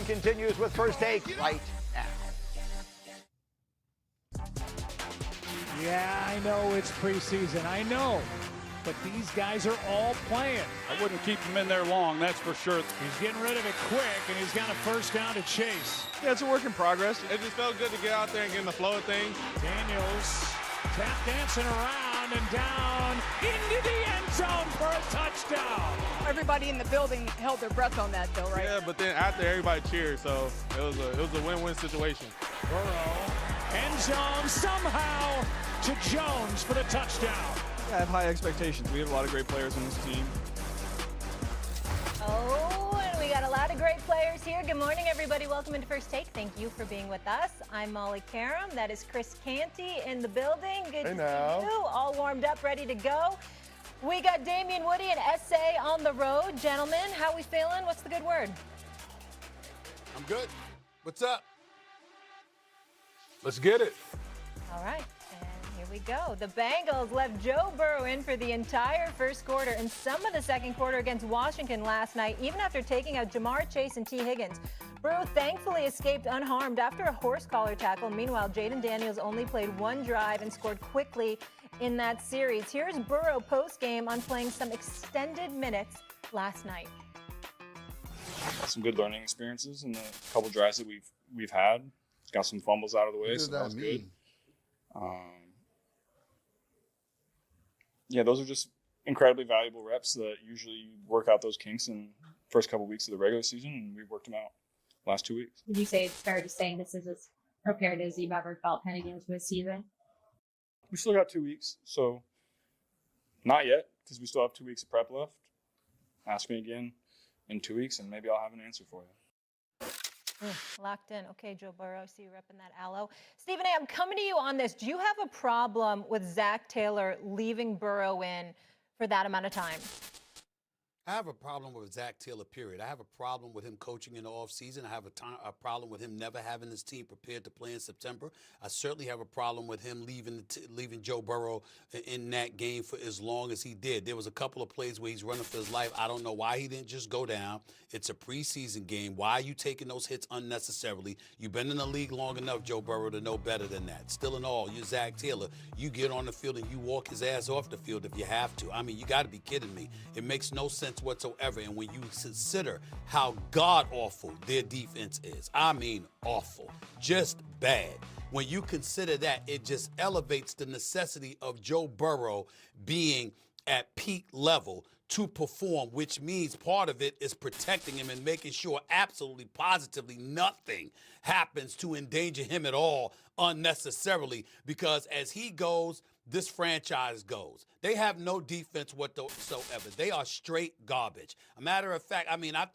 continues with First Take right now. Yeah, I know it's preseason. I know. But these guys are all playing. I wouldn't keep him in there long, that's for sure. He's getting rid of it quick, and he's got a first down to chase. Yeah, it's a work in progress. It just felt good to get out there and get in the flow of things. Daniels tap dancing around and down into the end zone for a touchdown. Everybody in the building held their breath on that, though, right? Yeah, but then after everybody cheered, so it was a win-win situation. Burrow, end zone somehow to Jones for the touchdown. I have high expectations. We have a lot of great players on this team. Oh, and we got a lot of great players here. Good morning, everybody. Welcome into First Take. Thank you for being with us. I'm Molly Karam. That is Chris Canty in the building. Good to see you. All warmed up, ready to go. We got Damian Woody and SA on the road. Gentlemen, how we feeling? What's the good word? I'm good. What's up? Let's get it. All right. Here we go. The Bengals left Joe Burrow in for the entire first quarter and some of the second quarter against Washington last night, even after taking out Jamar Chase and T. Higgins. Burrow thankfully escaped unharmed after a horse collar tackle. Meanwhile, Jaden Daniels only played one drive and scored quickly in that series. Here's Burrow post-game on playing some extended minutes last night. Some good learning experiences in the couple drives that we've had. Got some fumbles out of the way, so that was good. Yeah, those are just incredibly valuable reps that usually work out those kinks in the first couple of weeks of the regular season, and we've worked them out the last 2 weeks. Would you say it's fair to say this is as prepared as you've ever felt heading into a season? We still got 2 weeks, so not yet, because we still have 2 weeks of prep left. Ask me again in 2 weeks, and maybe I'll have an answer for you. Locked in. Okay, Joe Burrow, I see you repping that aloe. Stephen A., I'm coming to you on this. Do you have a problem with Zach Taylor leaving Burrow in for that amount of time? I have a problem with Zach Taylor, period. I have a problem with him coaching in the offseason. I have a problem with him never having his team prepared to play in September. I certainly have a problem with him leaving Joe Burrow in that game for as long as he did. There was a couple of plays where he's running for his life. I don't know why he didn't just go down. It's a preseason game. Why are you taking those hits unnecessarily? You've been in the league long enough, Joe Burrow, to know better than that. Still in all, you're Zach Taylor. You get on the field and you walk his ass off the field if you have to. I mean, you got to be kidding me. It makes no sense whatsoever. And when you consider how god-awful their defense is, I mean awful, just bad. When you consider that, it just elevates the necessity of Joe Burrow being at peak level to perform, which means part of it is protecting him and making sure absolutely positively nothing happens to endanger him at all unnecessarily, because as he goes, this franchise goes. They have no defense whatsoever. They are straight garbage. A matter of fact, I mean, I'm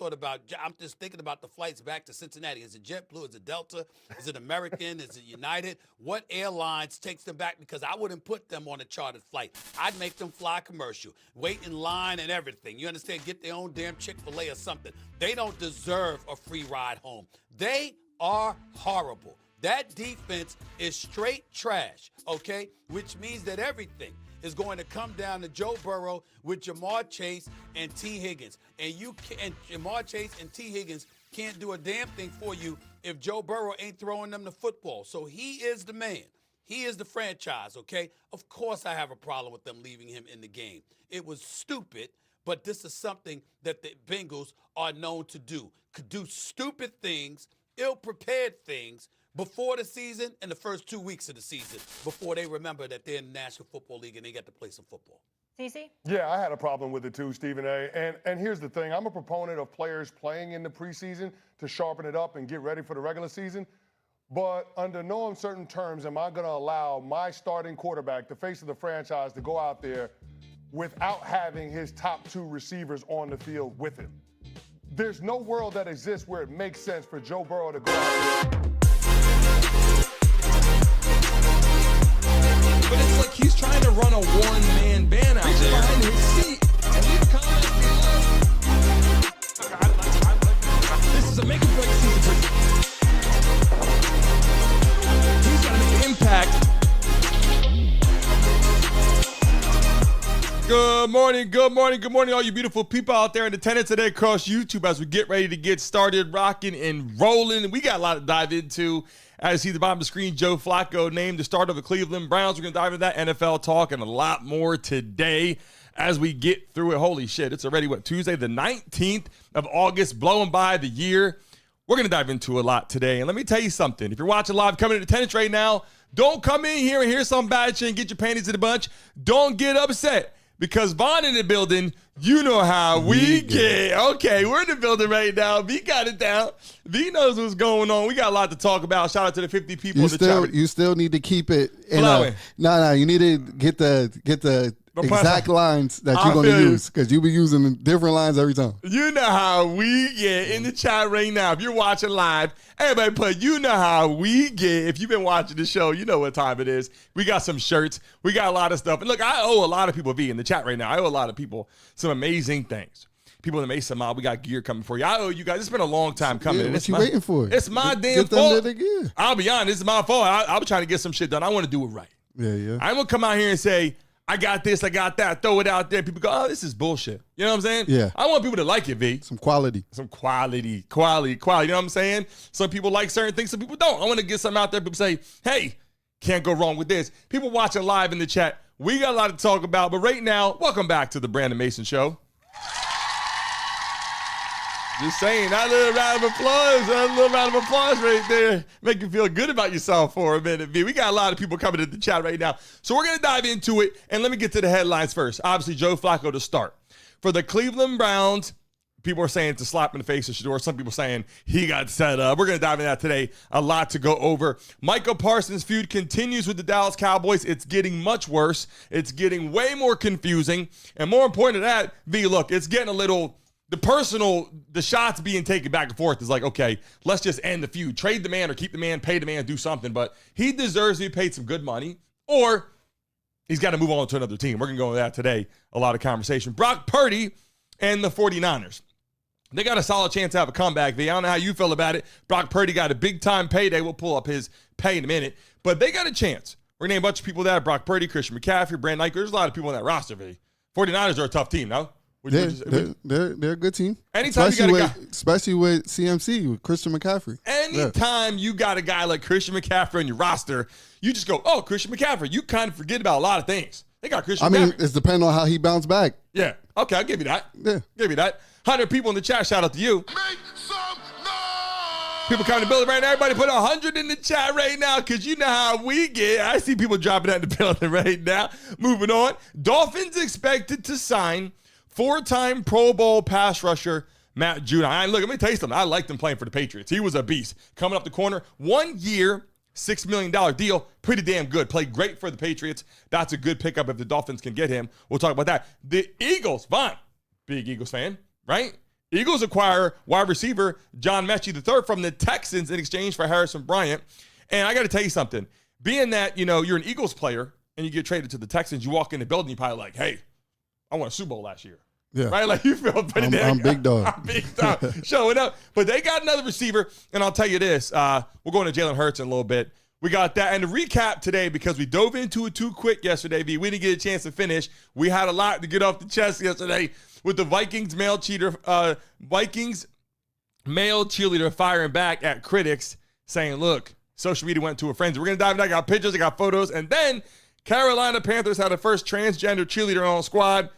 just thinking about the flights back to Cincinnati. Is it JetBlue? Is it Delta? Is it American? Is it United? What airlines takes them back? Because I wouldn't put them on a chartered flight. I'd make them fly commercial, wait in line and everything. You understand? Get their own damn Chick-fil-A or something. They don't deserve a free ride home. They are horrible. That defense is straight trash, okay? Which means that everything is going to come down to Joe Burrow with Jamar Chase and T. Higgins. And Jamar Chase and T. Higgins can't do a damn thing for you if Joe Burrow ain't throwing them the football. So he is the man. He is the franchise, okay? Of course I have a problem with them leaving him in the game. It was stupid, but this is something that the Bengals are known to do. Could do stupid things, ill-prepared things, before the season and the first 2 weeks of the season before they remember that they're in the National Football League and they got to play some football. CeCe? Yeah, I had a problem with it too, Stephen A. And here's the thing. I'm a proponent of players playing in the preseason to sharpen it up and get ready for the regular season. But under no uncertain terms am I going to allow my starting quarterback, the face of the franchise, to go out there without having his top two receivers on the field with him. There's no world that exists where it makes sense for Joe Burrow to go out there. But it's like he's trying to run a one-man band out there. Behind his seat and leave comments below. This is a make-or-break season. He's got to make an impact. Good Good morning, all you beautiful people out there in attendance today across YouTube as we get ready to get started, rocking and rolling. We got a lot to dive into. As you see the bottom of the screen, Joe Flacco named the starter of the Cleveland Browns. We're going to dive into that NFL talk and a lot more today as we get through it. Holy shit, it's already, Tuesday the 19th of August, blowing by the year. We're going to dive into a lot today. And let me tell you something. If you're watching live, coming into attendance right now, don't come in here and hear some bad shit and get your panties in a bunch. Don't get upset because Vaughn in the building, you know how we get. Okay, we're in the building right now. V got it down. V knows what's going on. We got a lot to talk about. Shout out to the 50 people in the chat. You still need to keep it. No, you need to get the exact lines that you're going to use because you be using different lines every time. You know how we get in the chat right now. If you're watching live, everybody put, you know how we get. If you've been watching the show, you know what time it is. We got some shirts. We got a lot of stuff. And look, I owe a lot of people, V, in the chat right now. I owe a lot of people some amazing things. People in the Mesa Mall, we got gear coming for you. I owe you guys. It's been a long time coming. Yeah, what you waiting for? It's my damn fault. I'll be honest. It's my fault. I'll be trying to get some shit done. I want to do it right. Yeah. I'm going to come out here and say, I got this, I got that, throw it out there. People go, oh, this is bullshit. You know what I'm saying? Yeah. I want people to like it, V. Some quality. You know what I'm saying? Some people like certain things, some people don't. I want to get something out there. People say, hey, can't go wrong with this. People watching live in the chat, we got a lot to talk about. But right now, welcome back to the Brandon Mason Show. Just saying, that little round of applause right there. Make you feel good about yourself for a minute, V. We got a lot of people coming into the chat right now. So we're going to dive into it, and let me get to the headlines first. Obviously, Joe Flacco to start. For the Cleveland Browns, people are saying it's a slap in the face of Shedeur. Some people saying he got set up. We're going to dive into that today. A lot to go over. Micah Parsons' feud continues with the Dallas Cowboys. It's getting much worse. It's getting way more confusing. And more important than that, V, look, it's getting a little... The shots being taken back and forth is like, okay, let's just end the feud. Trade the man or keep the man, pay the man, do something. But he deserves to be paid some good money, or he's got to move on to another team. We're going to go into that today. A lot of conversation. Brock Purdy and the 49ers. They got a solid chance to have a comeback, V. I don't know how you feel about it. Brock Purdy got a big-time payday. We'll pull up his pay in a minute. But they got a chance. We're going to name a bunch of people there. Brock Purdy, Christian McCaffrey, Brandon Micah. There's a lot of people on that roster, V. 49ers are a tough team, no? They're a good team. Anytime especially with CMC, with Christian McCaffrey. Anytime you got a guy like Christian McCaffrey on your roster, you just go, oh, Christian McCaffrey. You kind of forget about a lot of things. They got Christian McCaffrey. I mean, it's depending on how he bounced back. Yeah. Okay, I'll give you that. Yeah. Give you that. 100 people in the chat. Shout out to you. Make some noise! People coming to the building right now. Everybody put 100 in the chat right now because you know how we get. I see people dropping out in the building right now. Moving on. Dolphins expected to sign 4-time Pro Bowl pass rusher Matt Judon. Look, let me tell you something. I liked him playing for the Patriots. He was a beast. Coming up the corner, 1 year, $6 million deal. Pretty damn good. Played great for the Patriots. That's a good pickup if the Dolphins can get him. We'll talk about that. The Eagles, Vaughn, big Eagles fan, right? Eagles acquire wide receiver John Mechie III from the Texans in exchange for Harrison Bryant. And I got to tell you something. Being that, you're an Eagles player and you get traded to the Texans, you walk in the building, you're probably like, hey, I won a Super Bowl last year. Yeah. Right? Like you feel pretty damn. I'm big dog. I'm big dog. Showing up. But they got another receiver. And I'll tell you this. We're going to Jalen Hurts in a little bit. We got that. And to recap today, because we dove into it too quick yesterday, V. We didn't get a chance to finish. We had a lot to get off the chest yesterday with the Vikings male cheerleader firing back at critics saying, look, social media went to a frenzy. We're going to dive into that. I got pictures. I got photos. And then Carolina Panthers had a first transgender cheerleader on squad.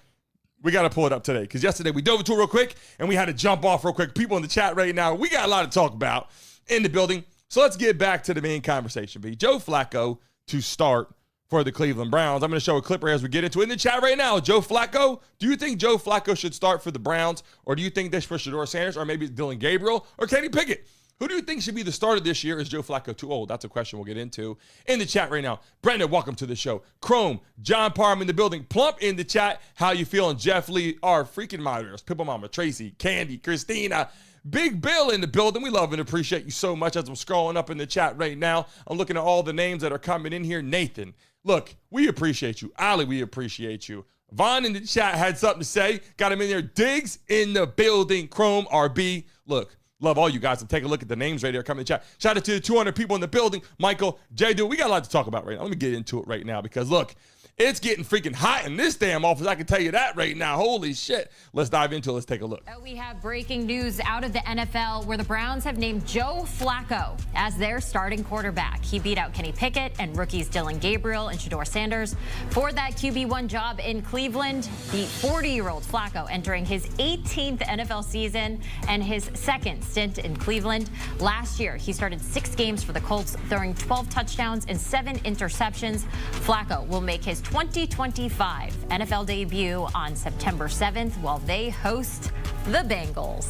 We got to pull it up today because yesterday we dove into it real quick and we had to jump off real quick. People in the chat right now, we got a lot to talk about in the building. So let's get back to the main conversation, B. Joe Flacco to start for the Cleveland Browns. I'm going to show a clip right as we get into it in the chat right now. Joe Flacco, do you think Joe Flacco should start for the Browns, or do you think they should for Shedeur Sanders, or maybe Dillon Gabriel or Kenny Pickett? Who do you think should be the starter this year? Is Joe Flacco too old? That's a question we'll get into in the chat right now. Brendan, welcome to the show. Chrome, John Parham in the building. Plump in the chat. How you feeling? Jeff Lee, our freaking monitors. Pippa Mama, Tracy, Candy, Christina, Big Bill in the building. We love and appreciate you so much. As I'm scrolling up in the chat right now, I'm looking at all the names that are coming in here. Nathan, look, we appreciate you. Ali, we appreciate you. Vaughn in the chat had something to say. Got him in there. Diggs in the building. Chrome, RB. Look. Love all you guys. And take a look at the names right there coming in the chat. Shout out to the 200 people in the building. Michael, J. We got a lot to talk about right now. Let me get into it right now because, look, It's getting freaking hot in this damn office. I can tell you that right now. Holy shit. Let's dive into it. Let's take a look. We have breaking news out of the NFL where the Browns have named Joe Flacco as their starting quarterback. He beat out Kenny Pickett and rookies Dillon Gabriel and Shedeur Sanders for that QB1 job in Cleveland. The 40-year-old Flacco entering his 18th NFL season and his second stint in Cleveland. Last year, he started 6 games for the Colts, throwing 12 touchdowns and 7 interceptions. Flacco will make his 2025 NFL debut on September 7th while they host the Bengals.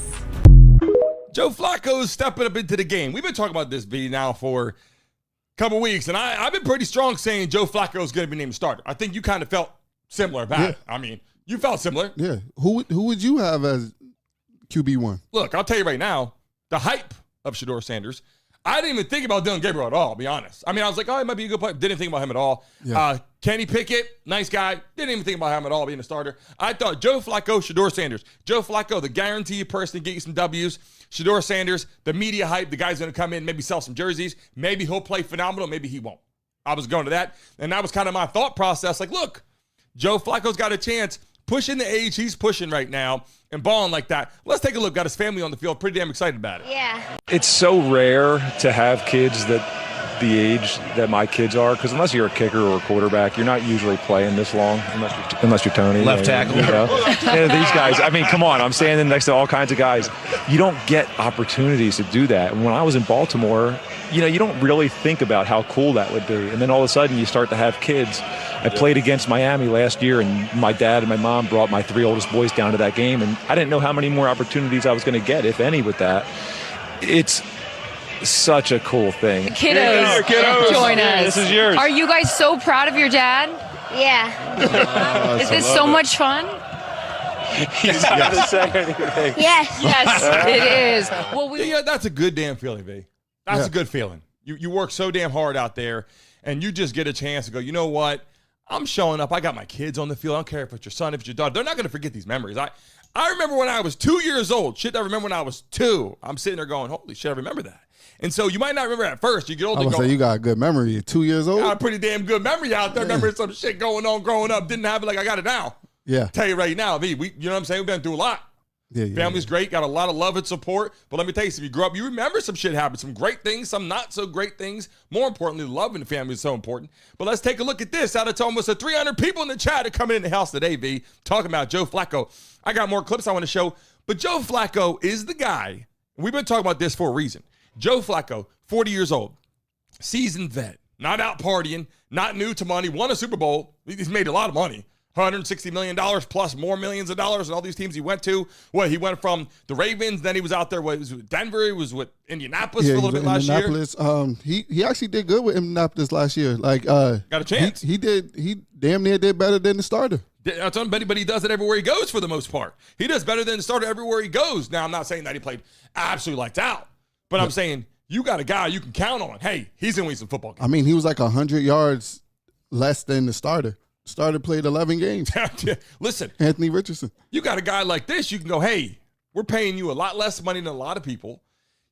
Joe Flacco is stepping up into the game. We've been talking about this, V, now for a couple weeks, and I've been pretty strong saying Joe Flacco is going to be named starter. I think you kind of felt similar about it. I mean, you felt similar. Yeah. Who would you have as QB1? Look, I'll tell you right now, the hype of Shedeur Sanders, I didn't even think about Dillon Gabriel at all, I'll be honest. I mean, I was like, oh, he might be a good player. Didn't think about him at all. Yeah. Kenny Pickett, nice guy. Didn't even think about him at all being a starter. I thought Joe Flacco, Shedeur Sanders. Joe Flacco, the guaranteed person to get you some W's. Shedeur Sanders, the media hype. The guy's going to come in, maybe sell some jerseys. Maybe he'll play phenomenal. Maybe he won't. I was going to that. And that was kind of my thought process. Like, look, Joe Flacco's got a chance. Pushing the age he's pushing right now and balling like that. Let's take a look. Got his family on the field. Pretty damn excited about it. Yeah. It's so rare to have kids that the age that my kids are, because unless you're a kicker or a quarterback, you're not usually playing this long unless you're Tony. Left tackle. You know? And these guys, I mean, come on, I'm standing next to all kinds of guys. You don't get opportunities to do that. And when I was in Baltimore, you know, you don't really think about how cool that would be. And then all of a sudden you start to have kids. I played against Miami last year, and my dad and my mom brought my 3 oldest boys down to that game, and I didn't know how many more opportunities I was going to get, if any, with that. It's such a cool thing. Kiddos, join us. This is yours. Are you guys so proud of your dad? Yeah. Is this so much fun? He's not going to say anything. Yes. Yes, it is. Well, Yeah, that's a good damn feeling, V. That's a good feeling. You work so damn hard out there, and you just get a chance to go, you know what? I'm showing up. I got my kids on the field. I don't care if it's your son, if it's your daughter. They're not going to forget these memories. I remember when I was 2 years old. Shit, I remember when I was 2. I'm sitting there going, holy shit, I remember that. And so you might not remember at first. You get older. I would say you got a good memory. You're 2 years old. Got a pretty damn good memory out there. Remember some shit going on growing up. Didn't have it like I got it now. Yeah. Tell you right now, V, you know what I'm saying? We've been through a lot. Family's great, got a lot of love and support. But let me tell you, if you grew up, you remember some shit happened, some great things, some not so great things. More importantly, love in the family is so important. But let's take a look at this. Out of almost 300 people in the chat are coming in the house today, V, talking about Joe Flacco. I got more clips I want to show. But Joe Flacco is the guy. We've been talking about this for a reason. Joe Flacco, 40 years old, seasoned vet, not out partying, not new to money, won a Super Bowl. He's made a lot of money. $160 million plus more millions of dollars and all these teams he went to. Well, he went from the Ravens, then he was out there with Denver, he was with Indianapolis for a little bit last year. He actually did good with Indianapolis last year. Like got a chance. He damn near did better than the starter. I'm telling you, but he does it everywhere he goes for the most part. He does better than the starter everywhere he goes. Now, I'm not saying that he played absolutely lights out, but I'm saying you got a guy you can count on. Hey, he's going to win some football games. I mean, he was like 100 yards less than the starter. Starter played 11 games. Listen, Anthony Richardson. You got a guy like this, you can go, hey, we're paying you a lot less money than a lot of people.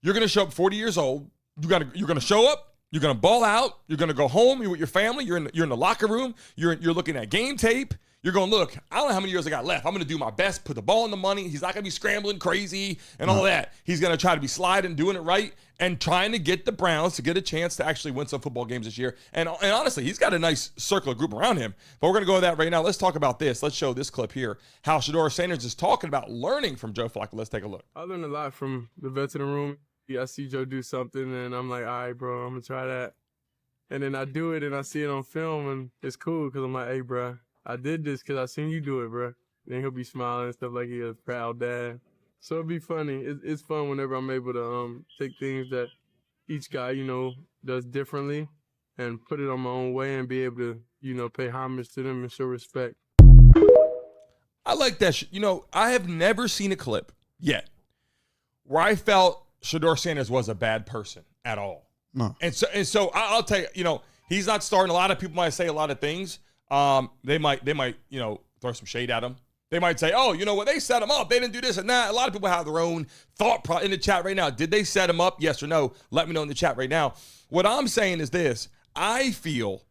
You're going to show up 40 years old. You're going to show up. You're going to ball out. You're going to go home. You're with your family. You're in the locker room. You're looking at game tape. You're going, look, I don't know how many years I got left. I'm going to do my best, put the ball in the money. He's not going to be scrambling crazy and all that. He's going to try to be sliding, doing it right, and trying to get the Browns to get a chance to actually win some football games this year. And honestly, he's got a nice circular group around him. But we're going to go to that right now. Let's talk about this. Let's show this clip here, how Shedeur Sanders is talking about learning from Joe Flacco. Let's take a look. I learned a lot from the vets in the room. Yeah, I see Joe do something, and I'm like, all right, bro, I'm going to try that. And then I do it, and I see it on film, and it's cool because I'm like, hey, bro, I did this because I seen you do it, bro. Then he'll be smiling and stuff like he's a proud dad. So it'd be funny. It's fun whenever I'm able to take things that each guy, does differently and put it on my own way and be able to, pay homage to them and show respect. I like that. I have never seen a clip yet where I felt Shedeur Sanders was a bad person at all. No. And so I'll tell you, he's not starting. A lot of people might say a lot of things. They might, throw some shade at him. They might say, oh, you know what? They set him up. They didn't do this and that. A lot of people have their own thought in the chat right now. Did they set him up? Yes or no? Let me know in the chat right now. What I'm saying is this. I feel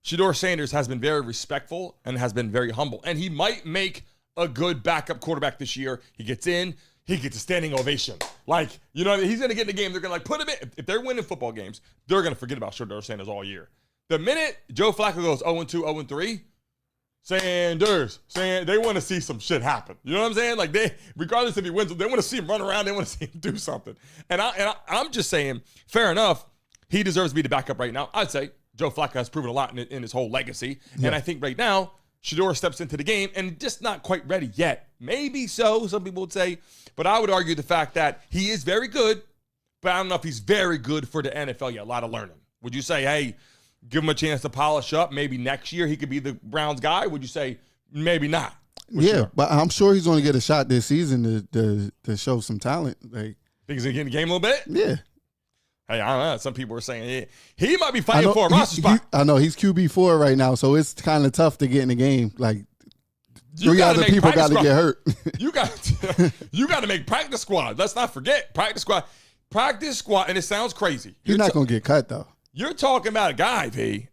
Shedeur Sanders has been very respectful and has been very humble. And he might make a good backup quarterback this year. He gets in, he gets a standing ovation. Like, you know, he's going to get in the game. They're going to, like, put him in. If they're winning football games, they're going to forget about Shedeur Sanders all year. The minute Joe Flacco goes 0-2, 0-3, Sanders, they want to see some shit happen. You know what I'm saying? Like, they, regardless if he wins, they want to see him run around. They want to see him do something. And I'm just saying, fair enough, he deserves to be the backup right now. I'd say Joe Flacco has proven a lot in his whole legacy. Yeah. And I think right now, Shedeur steps into the game and just not quite ready yet. Maybe so, some people would say. But I would argue the fact that he is very good, but I don't know if he's very good for the NFL yet. A lot of learning. Would you say, hey, give him a chance to polish up? Maybe next year he could be the Browns guy? Would you say maybe not? Yeah, but I'm sure he's going to get a shot this season to show some talent. Like, think he's going to get in the game a little bit? Yeah. Hey, I don't know. Some people are saying he might be fighting for a roster spot. I know he's QB4 right now, so it's kind of tough to get in the game. Like, 3 other people got to get hurt. You got to make practice squad. Let's not forget practice squad. Practice squad, and it sounds crazy. He's not going to get cut though. You're talking about a guy, V.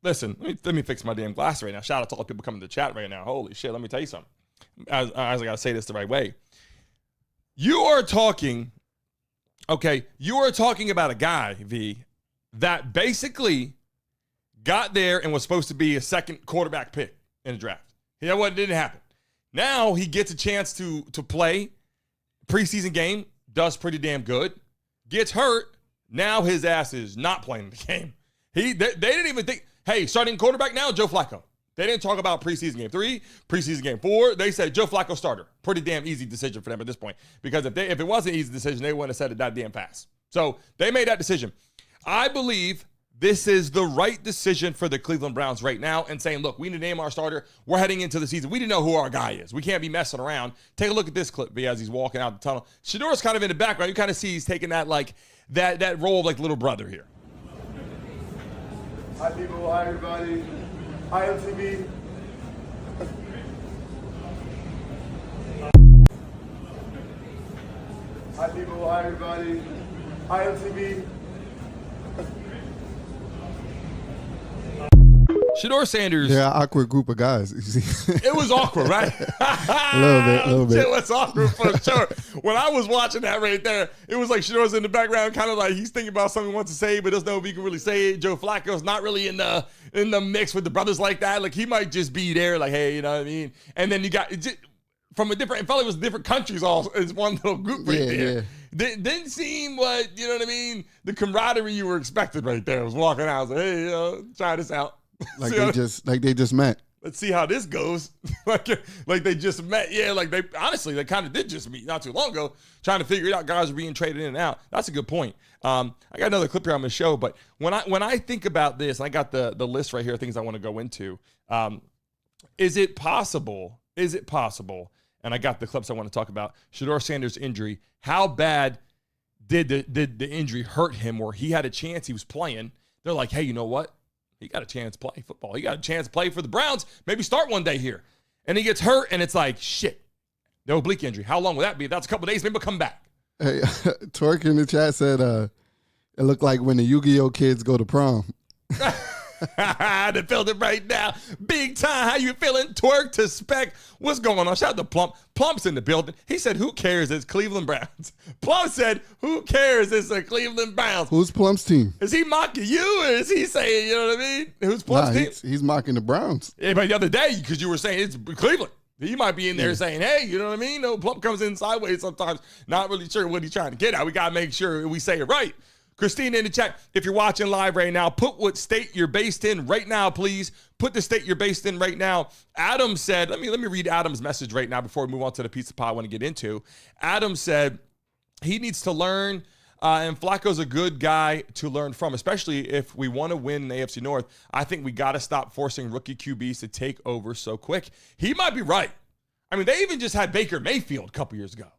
Listen. Let me fix my damn glass right now. Shout out to all the people coming to the chat right now. Holy shit! Let me tell you something. As I gotta say this the right way. You are talking about a guy, V, that basically got there and was supposed to be a second quarterback pick in the draft. You know what? It didn't happen. Now he gets a chance to play preseason game, does pretty damn good, gets hurt. Now his ass is not playing the game. They didn't even think, hey, starting quarterback now, Joe Flacco. They didn't talk about preseason game 3, preseason game 4. They said Joe Flacco starter. Pretty damn easy decision for them at this point. Because if it wasn't an easy decision, they wouldn't have said it that damn fast. So they made that decision. I believe this is the right decision for the Cleveland Browns right now and saying, look, we need to name our starter. We're heading into the season. We didn't know who our guy is. We can't be messing around. Take a look at this clip, V, as he's walking out the tunnel. Shedeur's kind of in the background. You kind of see he's taking that like that role of like little brother here. Hi, people. Hi, everybody. Hi, LTV. Hi, people. Hi, everybody. Hi, LTV. Shedeur Sanders. Yeah, awkward group of guys. It was awkward, right? A little bit. It was awkward for sure. When I was watching that right there, it was like Shedeur's in the background, kind of like he's thinking about something he wants to say, but doesn't know if he can really say it. Joe Flacco's not really in the mix with the brothers like that. Like he might just be there, like, hey, you know what I mean? And then you got from a different, it felt like it was different countries all as one little group right there. Yeah. Didn't seem what, you know what I mean? The camaraderie you were expecting right there. I was walking out, I was like, hey, try this out. Like they just met. Let's see how this goes. like they just met. Yeah, like they kind of did just meet not too long ago, trying to figure it out. Guys are being traded in and out. That's a good point. I got another clip here on the show, but when I think about this, I got the list right here of things I want to go into. Is it possible? And I got the clips I want to talk about. Shedeur Sanders' injury. How bad did the injury hurt him? Where he had a chance, he was playing. They're like, hey, you know what? He got a chance to play football. He got a chance to play for the Browns. Maybe start one day here. And he gets hurt, and it's like, shit. The oblique injury. How long will that be? That's a couple of days. Maybe he'll come back. Hey, Twerk in the chat said it looked like when the Yu-Gi-Oh kids go to prom. They felt it right now. Big time. How you feeling? Twerk to Spec. What's going on? Shout out to Plump. Plump's in the building. He said, who cares? It's Cleveland Browns. Plump said, who cares? It's the Cleveland Browns. Who's Plump's team? Is he mocking you or is he saying, you know what I mean? Who's Plump's team? He's mocking the Browns. Yeah, but the other day, because you were saying it's Cleveland. He might be in there saying, hey, you know what I mean? No, Plump comes in sideways sometimes. Not really sure what he's trying to get at. We got to make sure we say it right. Christina in the chat, if you're watching live right now, put what state you're based in right now, please. Put the state you're based in right now. Adam said, let me read Adam's message right now before we move on to the pizza pie I want to get into. Adam said he needs to learn, and Flacco's a good guy to learn from, especially if we want to win in the AFC North. I think we got to stop forcing rookie QBs to take over so quick. He might be right. I mean, they even just had Baker Mayfield a couple years ago,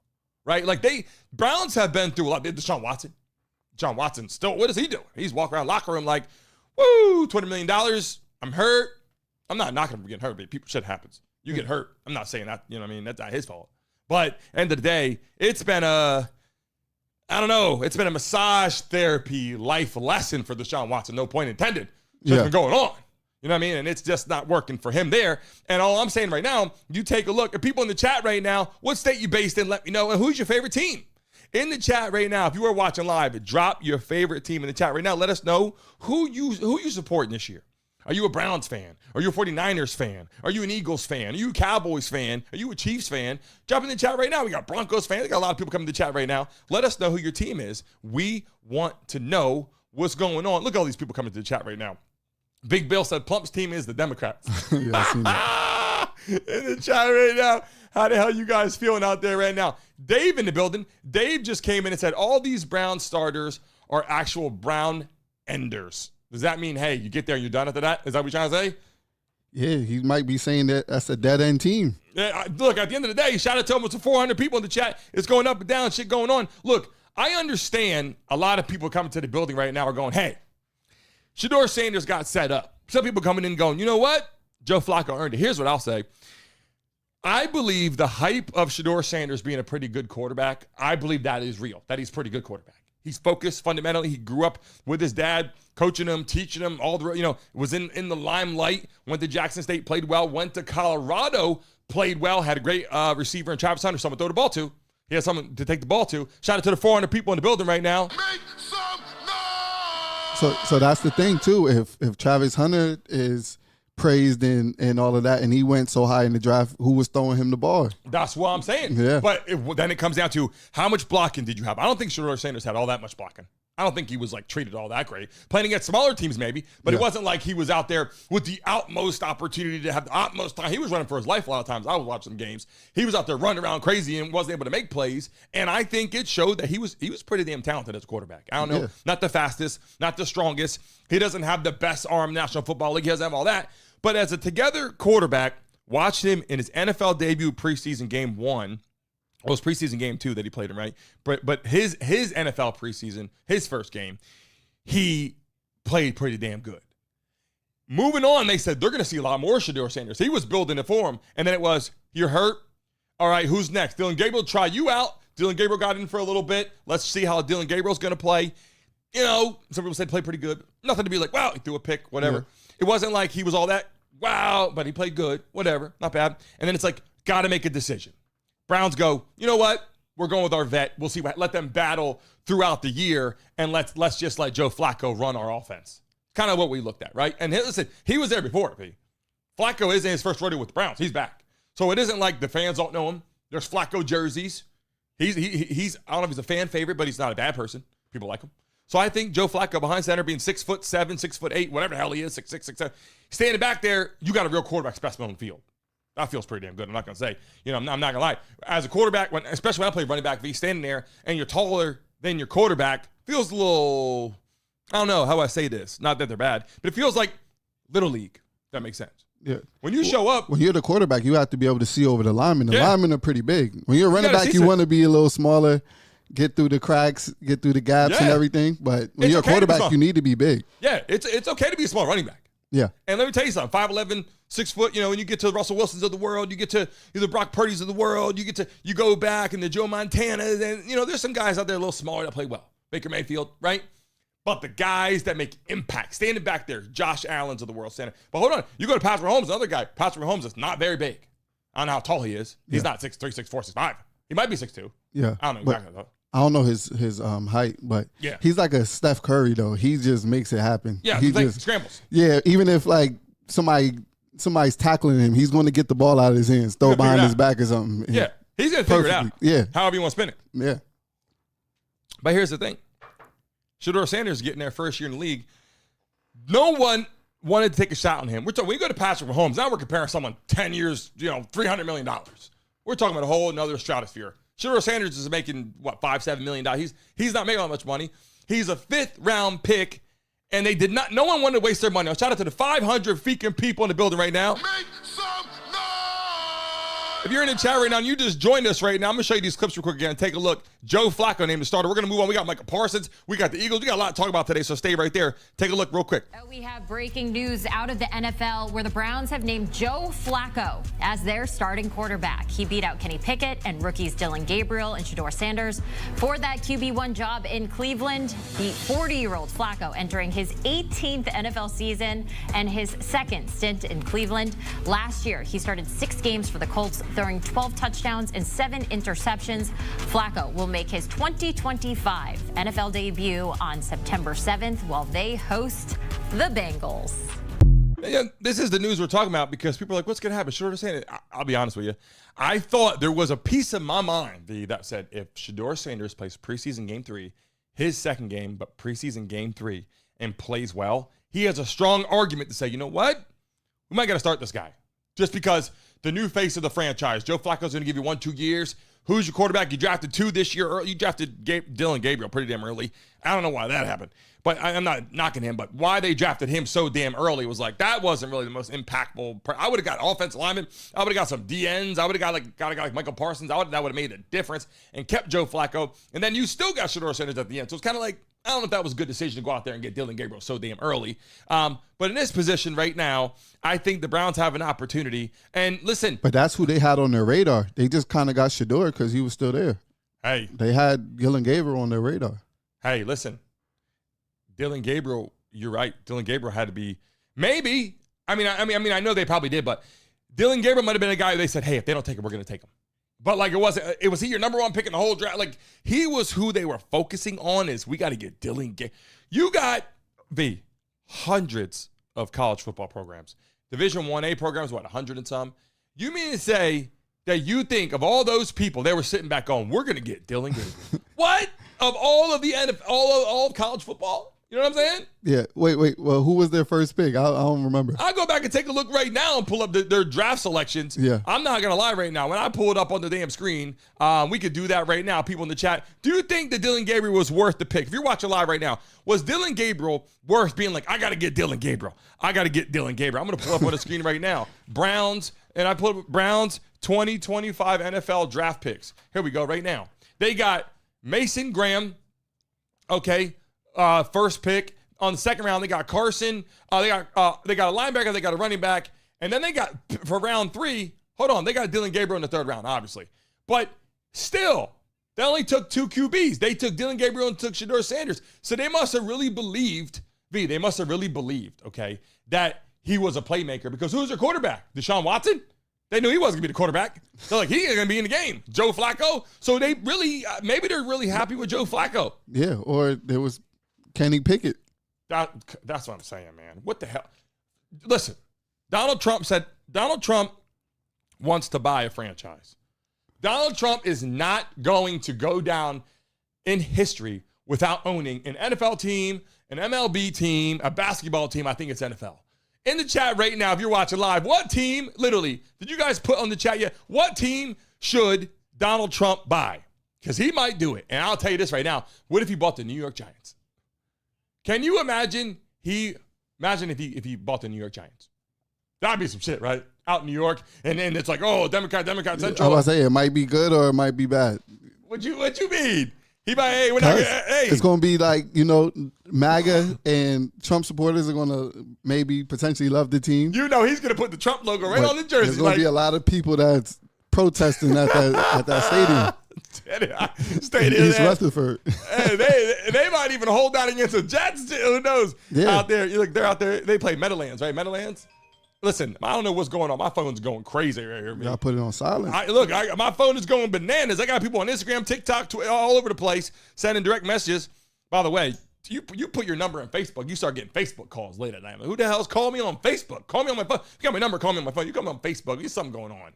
right? Like Browns have been through a lot. Deshawn Watson. John Watson still, what is he doing? He's walking around locker room like, woo, $20 million. I'm hurt. I'm not knocking him for getting hurt, but shit happens. You get hurt. I'm not saying that, you know what I mean? That's not his fault. But end of the day, it's been it's been a massage therapy life lesson for Deshaun Watson. No point intended. What's been going on? You know what I mean? And it's just not working for him there. And all I'm saying right now, you take a look at people in the chat right now. What state you based in? Let me know. And who's your favorite team? In the chat right now, if you are watching live, drop your favorite team in the chat right now. Let us know who you supporting this year. Are you a Browns fan? Are you a 49ers fan? Are you an Eagles fan? Are you a Cowboys fan? Are you a Chiefs fan? Drop in the chat right now. We got Broncos fans. We got a lot of people coming to the chat right now. Let us know who your team is. We want to know what's going on. Look at all these people coming to the chat right now. Big Bill said Plump's team is the Democrats. In the chat right now. How the hell you guys feeling out there right now? Dave in the building. Dave just came in and said all these Brown starters are actual Brown enders. Does that mean, hey, you get there and you're done after that? Is that what you're trying to say? Yeah, he might be saying that that's a dead-end team. Yeah, look, at the end of the day, shout out to him. It's 400 people in the chat. It's going up and down, shit going on. Look, I understand a lot of people coming to the building right now are going, hey, Shedeur Sanders got set up. Some people coming in going, you know what? Joe Flacco earned it. Here's what I'll say. I believe the hype of Shedeur Sanders being a pretty good quarterback, I believe that is real, that he's a pretty good quarterback. He's focused fundamentally. He grew up with his dad, coaching him, teaching him, was in the limelight, went to Jackson State, played well, went to Colorado, played well, had a great receiver in Travis Hunter, someone to throw the ball to. He has someone to take the ball to. Shout out to the 400 people in the building right now. Make some noise! So that's the thing, too. If Travis Hunter is praised and all of that, and he went so high in the draft, who was throwing him the ball? That's what I'm saying. Yeah. But then it comes down to how much blocking did you have? I don't think Shedeur Sanders had all that much blocking. I don't think he was treated all that great. Playing against smaller teams maybe, but it wasn't like he was out there with the utmost opportunity to have the utmost time. He was running for his life a lot of times. I was watching games. He was out there running around crazy and wasn't able to make plays. And I think it showed that he was pretty damn talented as a quarterback. I don't know, not the fastest, not the strongest. He doesn't have the best arm in the National Football League. He doesn't have all that. But as a together quarterback, watched him in his NFL debut preseason game 1. Well, it was preseason game 2 that he played him, right? But his NFL preseason, his first game, he played pretty damn good. Moving on, they said they're going to see a lot more Shedeur Sanders. He was building it for him. And then it was, you're hurt. All right, who's next? Dillon Gabriel, try you out. Dillon Gabriel got in for a little bit. Let's see how Dillon Gabriel's going to play. Some people said play pretty good. Nothing to be like, wow, he threw a pick, whatever. Yeah. It wasn't like he was all that, wow, but he played good, whatever, not bad. And then it's like, got to make a decision. Browns go, you know what? We're going with our vet. We'll see. Let them battle throughout the year, and let's just let Joe Flacco run our offense. Kind of what we looked at, right? And listen, he was there before. Flacco is in his first rodeo with the Browns. He's back. So it isn't like the fans don't know him. There's Flacco jerseys. He's I don't know if he's a fan favorite, but he's not a bad person. People like him. So I think Joe Flacco behind center being 6'7", 6'8", whatever the hell he is, 6'6", 6'7", standing back there, you got a real quarterback specimen on the field. That feels pretty damn good. I'm not going to say, I'm not going to lie. As a quarterback, especially when I play running back, standing there and you're taller than your quarterback, feels a little, I don't know how I say this. Not that they're bad, but it feels like little league. If that makes sense. Yeah. When you show up. When you're the quarterback, you have to be able to see over the linemen. The linemen are pretty big. When you're a running back, you want to be a little smaller, get through the cracks, get through the gaps and everything. But when you're a quarterback, you need to be big. Yeah, it's okay to be a small running back. Yeah. And let me tell you something, 5'11", 6 foot, when you get to the Russell Wilsons of the world, you get to the Brock Purdy's of the world, you go back and the Joe Montanas, and there's some guys out there a little smaller that play well. Baker Mayfield, right? But the guys that make impact, standing back there, Josh Allen's of the world standing. But hold on, you go to Patrick Mahomes, another guy. Patrick Mahomes is not very big. I don't know how tall he is. He's not 6'3", 6'4", 6'5". He might be 6'2". Yeah. I don't know exactly though. I don't know his height, but he's like a Steph Curry though. He just makes it happen. Yeah, he just scrambles. Yeah, even if somebody's tackling him, he's going to get the ball out of his hands, throw it behind his back or something. Yeah, he's going to figure it out. Yeah, however you want to spin it. Yeah. But here's the thing: Shedeur Sanders getting there first year in the league. No one wanted to take a shot on him. When you go to Patrick Mahomes, now we're comparing someone 10 years, $300 million. We're talking about a whole another stratosphere. Shedeur Sanders is making, $5-7 million. He's not making that much money. He's a 5th round pick, and no one wanted to waste their money. Shout out to the 500 freaking people in the building right now. Make some noise! If you're in the chat right now and you just joined us right now, I'm going to show you these clips real quick again. Take a look. Joe Flacco named the starter. We're going to move on. We got Micah Parsons. We got the Eagles. We got a lot to talk about today, so stay right there. Take a look real quick. We have breaking news out of the NFL where the Browns have named Joe Flacco as their starting quarterback. He beat out Kenny Pickett and rookies Dillon Gabriel and Shedeur Sanders for that QB1 job in Cleveland. The 40-year-old Flacco entering his 18th NFL season and his second stint in Cleveland. Last year, he started 6 games for the Colts, throwing 12 touchdowns and 7 interceptions. Flacco will make his 2025 NFL debut on September 7th while they host the Bengals. Yeah, this is the news we're talking about because people are like, what's going to happen? Shedeur Sanders. I'll be honest with you. I thought there was a piece of my mind that said if Shedeur Sanders plays preseason game 3, his second game, but preseason game 3, and plays well, he has a strong argument to say, you know what? We might got to start this guy. Just because the new face of the franchise, Joe Flacco's going to give you 1-2 years. Who's your quarterback? You drafted 2 this year. You drafted Dillon Gabriel pretty damn early. I don't know why that happened. But I'm not knocking him. But why they drafted him so damn early was like, that wasn't really the most impactful. I would have got offensive linemen. I would have got some DNs. I would have got a guy like Michael Parsons. That would have made a difference and kept Joe Flacco. And then you still got Shedeur Sanders at the end. So it's kind of like, I don't know if that was a good decision to go out there and get Dillon Gabriel so damn early. But in this position right now, I think the Browns have an opportunity. And listen. But that's who they had on their radar. They just kind of got Shedeur because he was still there. Hey. They had Dillon Gabriel on their radar. Hey, listen. Dillon Gabriel, you're right. Dillon Gabriel had to be maybe. I mean, I know they probably did, but Dillon Gabriel might have been a guy they said, hey, if they don't take him, we're going to take him. But like it was he your number 1 pick in the whole draft? Like he was who they were focusing on is we got to get Dillon Gabriel. You got hundreds of college football programs. Division 1A programs, 100 and some. You mean to say that you think of all those people, they were sitting back going, we're going to get Dillon Gabriel. What? Of all of the NFL, all of college football? You know what I'm saying? Yeah. Wait. Well, who was their first pick? I don't remember. I'll go back and take a look right now and pull up their draft selections. Yeah. I'm not going to lie right now. When I pull it up on the damn screen, we could do that right now. People in the chat, do you think that Dillon Gabriel was worth the pick? If you're watching live right now, was Dillon Gabriel worth being like, I got to get Dillon Gabriel. I got to get Dillon Gabriel. I'm going to pull up on the screen right now. Browns, and I pull up Browns 2025 NFL draft picks. Here we go right now. They got Mason Graham, okay, first pick. On the second round, they got Carson. They got a linebacker. They got a running back. And then they got, for round 3, they got Dillon Gabriel in the 3rd round, obviously. But still, they only took 2 QBs. They took Dillon Gabriel and took Shedeur Sanders. So they must have really believed, okay, that he was a playmaker. Because who's their quarterback? Deshawn Watson? They knew he wasn't going to be the quarterback. They're like, he ain't going to be in the game. Joe Flacco? So they really, maybe they're really happy with Joe Flacco. Yeah, or there was Kenny Pickett. That's what I'm saying, man. What the hell? Listen, Donald Trump said Donald Trump wants to buy a franchise. Donald Trump is not going to go down in history without owning an NFL team, an MLB team, a basketball team. I think it's NFL. In the chat right now, if you're watching live, what team, literally, did you guys put on the chat yet? What team should Donald Trump buy? Because he might do it. And I'll tell you this right now. What if he bought the New York Giants? Can you imagine if he bought the New York Giants? That'd be some shit, right? Out in New York, and then it's like, oh, Democrat Central. I was saying it might be good or it might be bad. What you mean? He might, hey, we're not gonna, hey. It's gonna be like, MAGA and Trump supporters are gonna maybe potentially love the team. He's gonna put the Trump logo right on the jersey. There's gonna be a lot of people that's protesting at that stadium. East Rutherford. Hey, they might even hold out against the Jets. Who knows? Yeah. Out there, they're out there. They play Meadowlands, right? Meadowlands. Listen, I don't know what's going on. My phone's going crazy right here. I put it on silent. My phone is going bananas. I got people on Instagram, TikTok, Twitter, all over the place sending direct messages. By the way, you put your number on Facebook, you start getting Facebook calls late at night. Who the hell's calling me on Facebook? Call me on my phone. You got my number, call me on my phone. You call me on Facebook. There's something going on.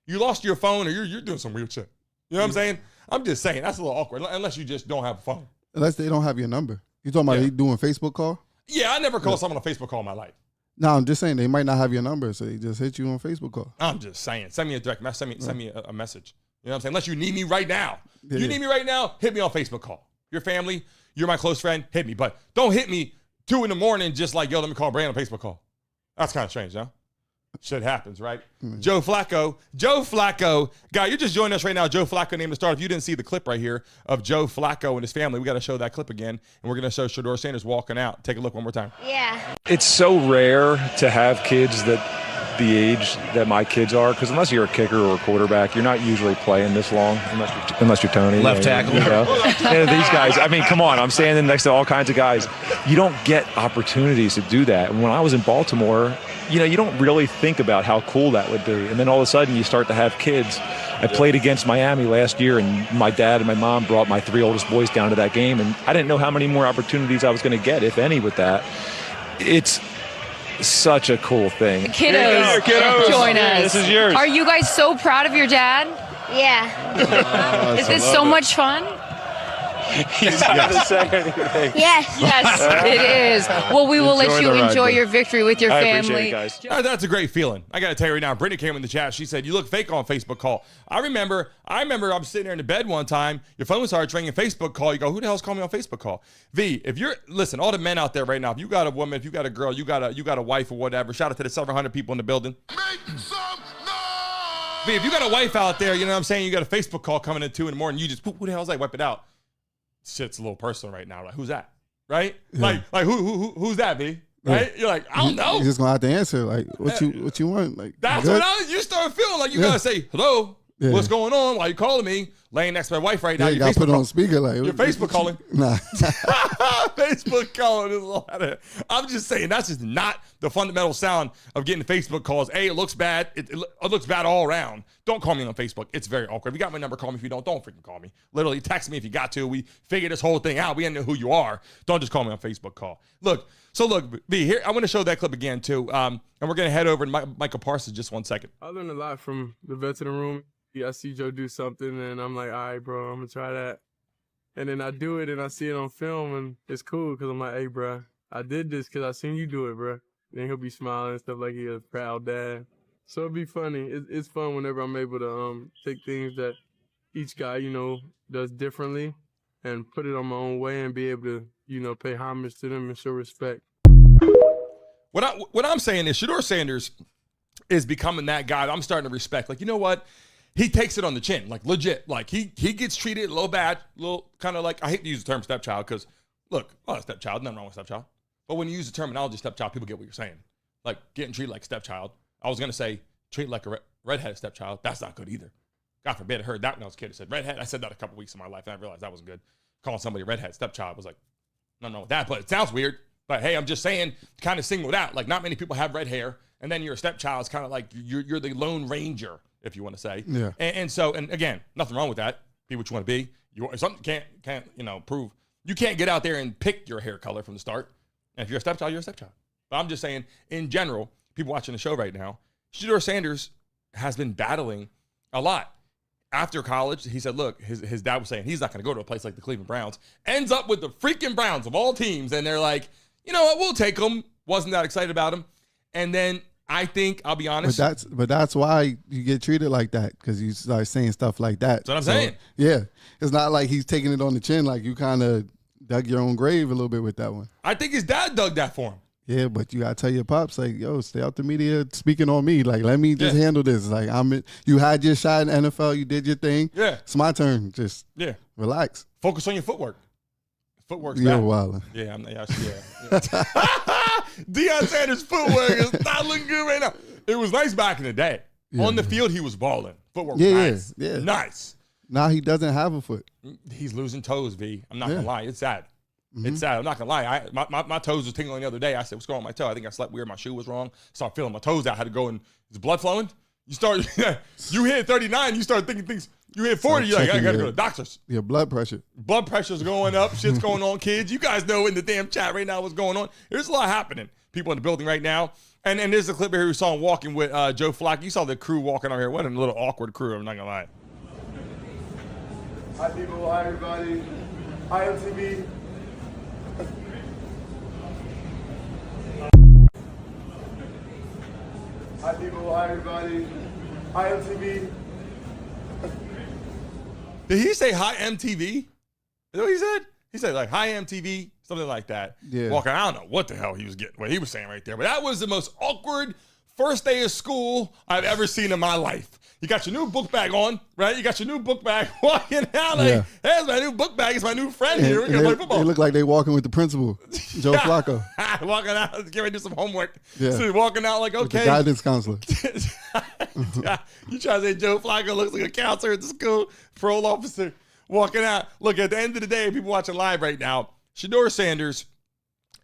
You lost your phone or you're doing some weird shit. You know what I'm saying? I'm just saying, that's a little awkward, unless you just don't have a phone. Unless they don't have your number. You talking about doing Facebook call? Yeah, I never called someone a Facebook call in my life. No, I'm just saying they might not have your number, so they just hit you on Facebook call. I'm just saying. Send me a direct message. Send me a message. You know what I'm saying? Unless you need me right now. You need me right now, hit me on Facebook call. Your family, you're my close friend, hit me. But don't hit me 2 a.m. just like, yo, let me call Brandon on Facebook call. That's kind of strange, no? Shit happens, right? Joe Flacco. Guy, you're just joining us right now. Joe Flacco named the start. If you didn't see the clip right here of Joe Flacco and his family, we got to show that clip again. And we're going to show Shedeur Sanders walking out. Take a look one more time. Yeah. It's so rare to have kids that the age that my kids are, because unless you're a kicker or a quarterback, you're not usually playing this long, unless you're Tony. Left tackle. You know? And these guys, I mean, come on, I'm standing next to all kinds of guys. You don't get opportunities to do that. And when I was in Baltimore, you know, you don't really think about how cool that would be. And then all of a sudden you start to have kids. I played against Miami last year, and my dad and my mom brought my 3 oldest boys down to that game, and I didn't know how many more opportunities I was going to get, if any, with that. It's such a cool thing. Kiddos, join us. This is yours. Are you guys so proud of your dad? Yeah. Is this so much fun? He's not going to say anything. Yes. Yes, it is. Well, we will let you enjoy your victory with your family. I appreciate it, guys. That's a great feeling. I got to tell you right now, Brittany came in the chat. She said, you look fake on Facebook call. I remember I'm sitting there in the bed one time. Your phone starts ringing, Facebook call. You go, who the hell's calling me on Facebook call? V, listen, all the men out there right now, if you got a woman, if you got a girl, you got a wife or whatever, shout out to the 700 people in the building. Make some noise! V, if you got a wife out there, you know what I'm saying, you got a Facebook call coming at 2 in the morning, you just, who the hell's that? Wipe it out. Shit's a little personal right now. Like, who's that? Right? Yeah. Like who's that, B? Right? Yeah. You're like, I don't know. You're just gonna have to answer. Like, what you want? Like, that's what you start feeling like. You gotta say hello. Yeah. What's going on? Why you calling me? Laying next to my wife right now. You gotta put it on speaker. Like, you're Facebook calling. Nah. Facebook calling is a lot of. I'm just saying that's just not the fundamental sound of getting Facebook calls. A, it looks bad. It looks bad all around. Don't call me on Facebook. It's very awkward. If you got my number, call me. If you don't freaking call me. Literally text me if you got to. We figure this whole thing out. We didn't know who you are. Don't just call me on Facebook call. Look, B, here, I want to show that clip again too. And we're going to head over to Micah Parsons just 1 second. I learned a lot from the veteran room. I see Joe do something, and I'm like, all right, bro, I'm going to try that. And then I do it, and I see it on film, and it's cool because I'm like, hey, bro, I did this because I seen you do it, bro. Then he'll be smiling and stuff like he's a proud dad. So it'll be funny. It's fun whenever I'm able to take things that each guy, you know, does differently and put it on my own way and be able to, you know, pay homage to them and show respect. What I'm saying is Shedeur Sanders is becoming that guy I'm starting to respect. Like, you know what? He takes it on the chin, like legit. Like he gets treated a little bad, a little kind of like, I hate to use the term stepchild because, look, stepchild, nothing wrong with stepchild. But when you use the terminology stepchild, people get what you're saying. Like getting treated like stepchild. I was going to say treat like a redheaded stepchild. That's not good either. God forbid, I heard that when I was a kid. I said redhead. I said that a couple weeks in my life, and I realized that wasn't good. Calling somebody a redhead stepchild was like, nothing wrong with that, but it sounds weird. But hey, I'm just saying, kind of singled out. Like not many people have red hair, and then you're a stepchild. It's kind of like you're the Lone Ranger, if you want to say. Yeah. And so, again, nothing wrong with that. Be what you want to be. Something can't prove. You can't get out there and pick your hair color from the start. And if you're a stepchild, you're a stepchild. But I'm just saying, in general, people watching the show right now, Shedeur Sanders has been battling a lot. After college, he said, look, his dad was saying he's not going to go to a place like the Cleveland Browns. Ends up with the freaking Browns of all teams. And they're like, you know what, we'll take him. Wasn't that excited about him. And then I think, I'll be honest. But that's why you get treated like that, because you start saying stuff like that. That's what I'm saying. Yeah. It's not like he's taking it on the chin. Like you kind of dug your own grave a little bit with that one. I think his dad dug that for him. Yeah, but you gotta tell your pops, like, yo, stay out the media speaking on me. Like, let me just handle this. Like, you had your shot in the NFL, you did your thing. Yeah. It's my turn. Just relax. Focus on your footwork. Footwork's You're bad. wildin'. Yeah, Deion Sanders' footwork is not looking good right now. It was nice back in the day. Yeah. On the field, he was balling. Footwork was nice. Yeah. Nice. Now he doesn't have a foot. He's losing toes, V. I'm not gonna lie. It's sad. It's sad. I'm not gonna lie. My toes was tingling the other day. I said, "What's going on with my toe?" I think I slept weird. My shoe was wrong. Started feeling my toes out. Had to go and is blood flowing? You hit 39. You start thinking things. You hit 40. You're like, I gotta go to the doctors. Your blood pressure. Blood pressure's going up. Shit's going on, kids. You guys know in the damn chat right now what's going on. There's a lot happening. People in the building right now. And there's a clip here we saw him walking with Joe Flacco. You saw the crew walking over here. What a little awkward crew. I'm not gonna lie. Hi people. Hi everybody. Hi MTV. Hi people, hi everybody. Hi MTV. Did he say hi MTV? Is that what he said? He said like hi MTV, something like that. Yeah. Walker, I don't know what the hell he was saying right there, but that was the most awkward first day of school I've ever seen in my life. You got your new book bag on, right? You got your new book bag walking out like, hey, my new book bag. It's my new friend here. We're going to play football. They look like they walking with the principal, Joe Flacco. Walking out, get ready to do some homework. Yeah. So walking out like, okay. With the guidance counselor. You try to say Joe Flacco looks like a counselor at the school, parole officer, walking out. Look, at the end of the day, people watching live right now, Shedeur Sanders,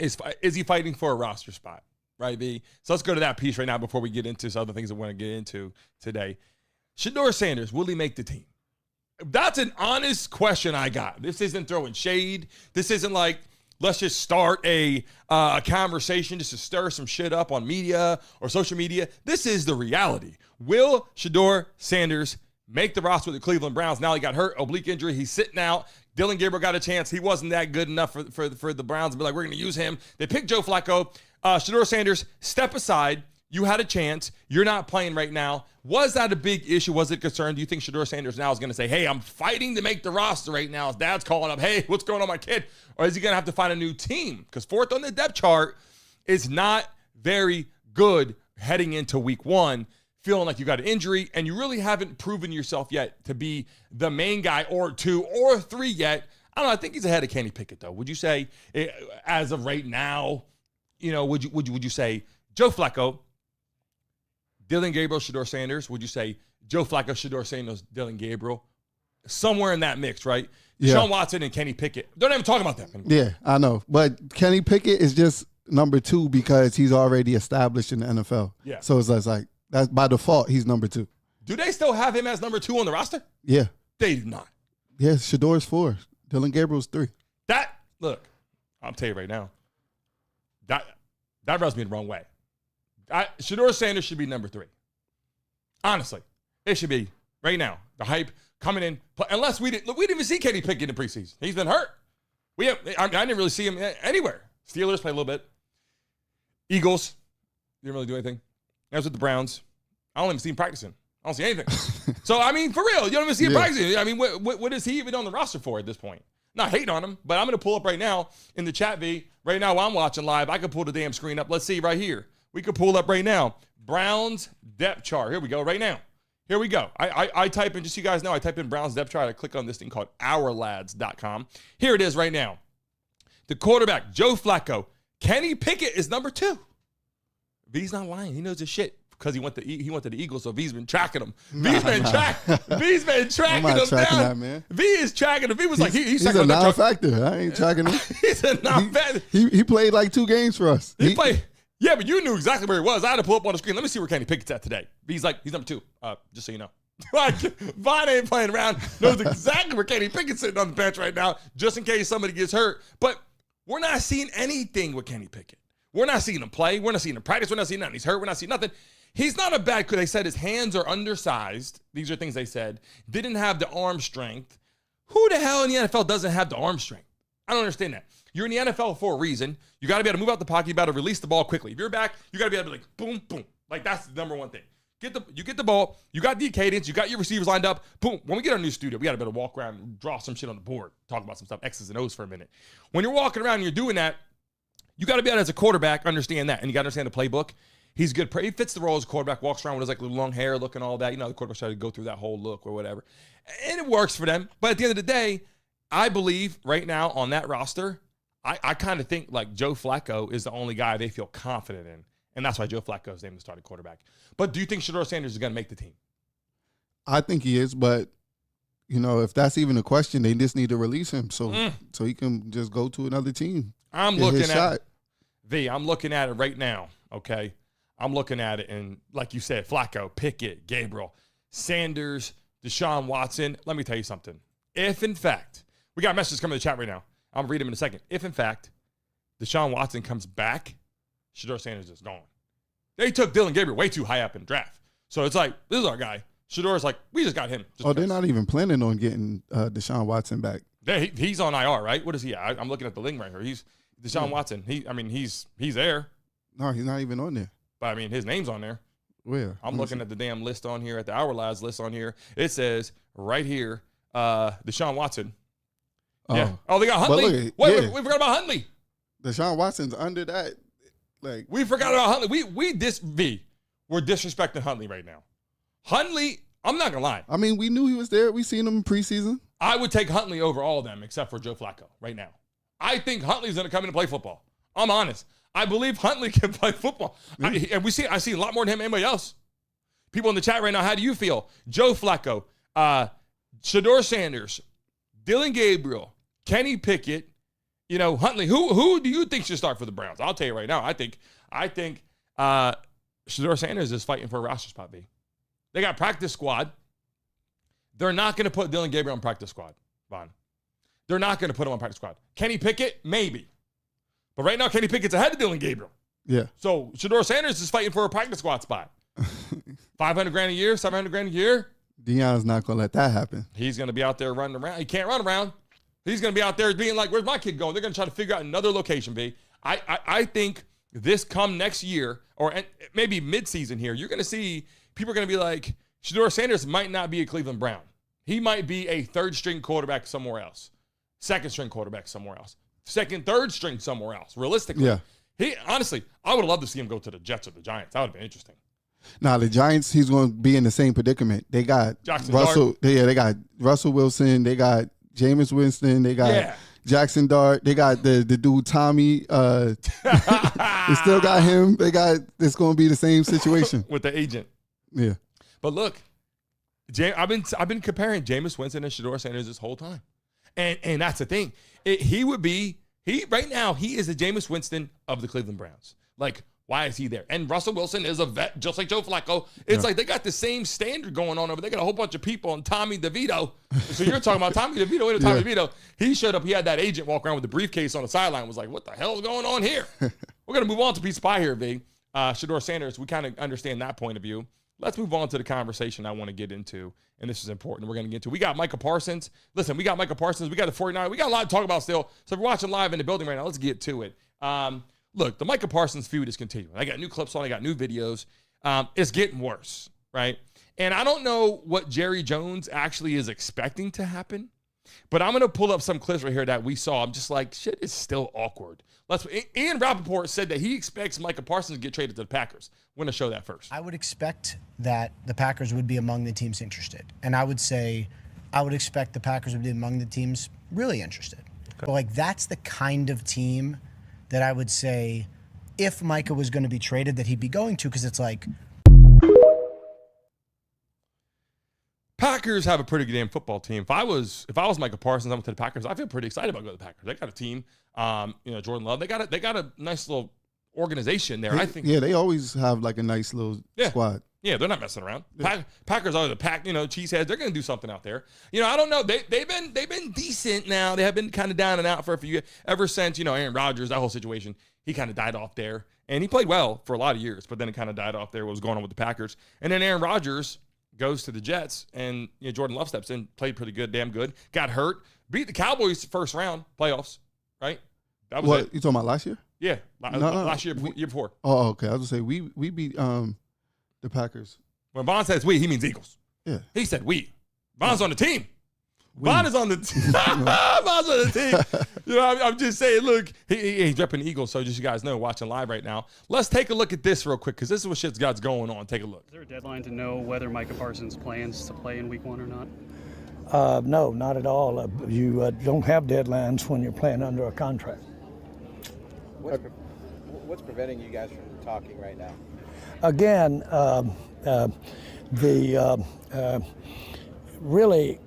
is he fighting for a roster spot? Right, B? So let's go to that piece right now before we get into some other things I want to get into today. Shedeur Sanders, will he make the team? That's an honest question I got. This isn't throwing shade. This isn't like, let's just start a conversation just to stir some shit up on media or social media. This is the reality. Will Shedeur Sanders make the roster with the Cleveland Browns? Now he got hurt, oblique injury. He's sitting out. Dillon Gabriel got a chance. He wasn't that good enough for the Browns to be like, we're going to use him. They picked Joe Flacco. Shedeur Sanders, step aside. You had a chance. You're not playing right now. Was that a big issue? Was it a concern? Do you think Shedeur Sanders now is going to say, hey, I'm fighting to make the roster right now? His dad's calling up, hey, what's going on, my kid? Or is he going to have to find a new team? Because fourth on the depth chart is not very good heading into week one, feeling like you got an injury, and you really haven't proven yourself yet to be the main guy or two or three yet. I don't know. I think he's ahead of Kenny Pickett, though. Would you say, as of right now, would you say Joe Flacco, Dillon Gabriel, Shedeur Sanders? Would you say Joe Flacco, Shedeur Sanders, Dillon Gabriel? Somewhere in that mix, right? Yeah. Deshaun Watson and Kenny Pickett. Don't even talk about that anymore. Yeah, I know. But Kenny Pickett is just number 2 because he's already established in the NFL. Yeah. So it's like, that's by default, he's number 2. Do they still have him as number 2 on the roster? Yeah. They do not. Yeah, Shedeur's 4. Dillon Gabriel's 3. Look, I'll tell you right now, that rubs me the wrong way. Shedeur Sanders should be number 3. Honestly, it should be right now. The hype coming in, unless we didn't even see Kenny Pickett in the preseason. He's been hurt. I didn't really see him anywhere. Steelers played a little bit. Eagles didn't really do anything. As with the Browns, I don't even see him practicing. I don't see anything. So, I mean, for real, you don't even see him practicing. I mean, what is he even on the roster for at this point? Not hating on him, but I'm going to pull up right now in the chat, V. Right now, while I'm watching live, I can pull the damn screen up. Let's see right here. We could pull up right now. Browns depth chart. Here we go, right now. Here we go. I type in, just so you guys know, I type in Browns depth chart. I click on this thing called ourlads.com. Here it is right now. The quarterback, Joe Flacco. Kenny Pickett is number 2. V's not lying. He knows his shit because he went to the Eagles, so V's been tracking him. V's been tracking him down. Man. V is tracking him. V was like, he's a non-factor. I ain't tracking him. He's a non-factor. He played like 2 games for us. He played. Yeah, but you knew exactly where he was. I had to pull up on the screen. Let me see where Kenny Pickett's at today. He's number 2, just so you know. Vaughn ain't playing around. Knows exactly where Kenny Pickett's sitting on the bench right now, just in case somebody gets hurt. But we're not seeing anything with Kenny Pickett. We're not seeing him play. We're not seeing him practice. We're not seeing nothing. He's hurt. We're not seeing nothing. He's not a bad coach. They said his hands are undersized. These are things they said. Didn't have the arm strength. Who the hell in the NFL doesn't have the arm strength? I don't understand that. You're in the NFL for a reason. You got to be able to move out the pocket. You got to release the ball quickly. If you're back, you got to be able to like boom, boom. Like that's the number one thing. You get the ball. You got the cadence. You got your receivers lined up. Boom. When we get our new studio, we got to be able to walk around and draw some shit on the board. Talk about some stuff, X's and O's for a minute. When you're walking around and you're doing that, you got to be able to, as a quarterback, understand that. And you got to understand the playbook. He's good. He fits the role as a quarterback, walks around with his like little long hair, looking all that. You know, the quarterback's trying to go through that whole look or whatever. And it works for them. But at the end of the day, I believe right now on that roster, I kind of think like Joe Flacco is the only guy they feel confident in. And that's why Joe Flacco is named the starting quarterback. But do you think Shedeur Sanders is going to make the team? I think he is, but, you know, if that's even a question, they just need to release him so he can just go to another team. I'm looking at it. I'm looking at it right now, okay? I'm looking at it, and like you said, Flacco, Pickett, Gabriel, Sanders, Deshaun Watson. Let me tell you something. If, in fact, we got messages coming in the chat right now. I'm going to read them in a second. If, in fact, Deshaun Watson comes back, Shedeur Sanders is gone. They took Dillon Gabriel way too high up in the draft. So it's like, this is our guy. Shedeur's like, we just got him. They're not even planning on getting Deshaun Watson back. He's on IR, right? What is he? I'm looking at the link right here. He's Deshaun Watson. He's there. No, he's not even on there. But, I mean, his name's on there. Where? I'm looking at the damn list on here, at the Our Lives list on here. It says right here, Deshaun Watson. Oh. Yeah. Oh, they got Huntley. Wait, we forgot about Huntley. Deshaun Watson's under that. We forgot about Huntley. We're we're disrespecting Huntley right now. Huntley, I'm not going to lie. I mean, we knew he was there. We seen him in preseason. I would take Huntley over all of them except for Joe Flacco right now. I think Huntley's going to come in and play football. I'm honest. I believe Huntley can play football. And I see a lot more than him than anybody else. People in the chat right now, how do you feel? Joe Flacco, Shedeur Sanders, Dillon Gabriel, Kenny Pickett, Huntley. Who do you think should start for the Browns? I'll tell you right now. I think Shedeur Sanders is fighting for a roster spot, B. They got practice squad. They're not going to put Dillon Gabriel on practice squad, Vaughn. They're not going to put him on practice squad. Kenny Pickett, maybe. But right now, Kenny Pickett's ahead of Dillon Gabriel. Yeah. So Shedeur Sanders is fighting for a practice squad spot. $500,000 a year, $700,000 a year. Deion's not going to let that happen. He's going to be out there running around. He can't run around. He's going to be out there being like, where's my kid going? They're going to try to figure out another location, B. I think this come next year, or maybe midseason here, you're going to see people are going to be like, Shedeur Sanders might not be a Cleveland Brown. He might be a third-string quarterback somewhere else. Second-string quarterback somewhere else. Second, third string somewhere else, realistically. Yeah. Honestly, I would love to see him go to the Jets or the Giants. That would have been interesting. Now, the Giants, he's going to be in the same predicament. They got Russell. They got Russell Wilson. They got Jameis Winston. They got Jackson Dart. They got the dude Tommy. They still got him. It's going to be the same situation. With the agent. Yeah. But look, I've been comparing Jameis Winston and Shedeur Sanders this whole time. And that's the thing. Right now, he is the Jameis Winston of the Cleveland Browns. Like, why is he there? And Russell Wilson is a vet, just like Joe Flacco. It's like they got the same standard going on over there. They got a whole bunch of people on Tommy DeVito. So you're talking about Tommy DeVito. Tommy DeVito. He showed up. He had that agent walk around with the briefcase on the sideline. Was like, what the hell is going on here? We're going to move on to piece of pie here, V. Shedeur Sanders, we kind of understand that point of view. Let's move on to the conversation I want to get into, and this is important. We're going to get into. We got Micah Parsons. Listen, we got Micah Parsons. We got the 49. We got a lot to talk about still. So if you're watching live in the building right now, let's get to it. Look, the Micah Parsons feud is continuing. I got new clips on. I got new videos. It's getting worse, right? And I don't know what Jerry Jones actually is expecting to happen, but I'm going to pull up some clips right here that we saw. I'm just like, shit is still awkward. Ian Rappaport said that he expects Micah Parsons to get traded to the Packers. We're going to show that first. I would expect that the Packers would be among the teams interested. And I would expect the Packers would be among the teams really interested. Okay. But that's the kind of team that I would say if Micah was going to be traded that he'd be going to, because it's like. Packers have a pretty good damn football team. If I was Micah Parsons, I went to the Packers. I feel pretty excited about going to the Packers. They got a team. Jordan Love. They got a nice little organization there. I think. Yeah, they always have like a nice little squad. Yeah, they're not messing around. Yeah. Packers are the pack. Cheeseheads. They're going to do something out there. I don't know. They've been decent now. They have been kind of down and out for a few years. Ever since Aaron Rodgers, that whole situation, he kind of died off there, and he played well for a lot of years, but then it kind of died off there. What was going on with the Packers, and then Aaron Rodgers goes to the Jets, and Jordan Love steps in, played pretty good, damn good, got hurt, beat the Cowboys first round playoffs, right? That was what you talking about last year? Yeah, last year, year before. Oh, okay. I was gonna say we beat the Packers. When Vaughn says we, he means Eagles. Yeah, he said we. Vaughn's on the team. Vaughn is on the team. Vaughn's on the team. I'm just saying, look, he's repping the Eagles, so just you guys know, watching live right now. Let's take a look at this real quick, because this is what shit's got going on. Take a look. Is there a deadline to know whether Micah Parsons plans to play in week 1 or not? No, not at all. You don't have deadlines when you're playing under a contract. What's preventing you guys from talking right now? Again, really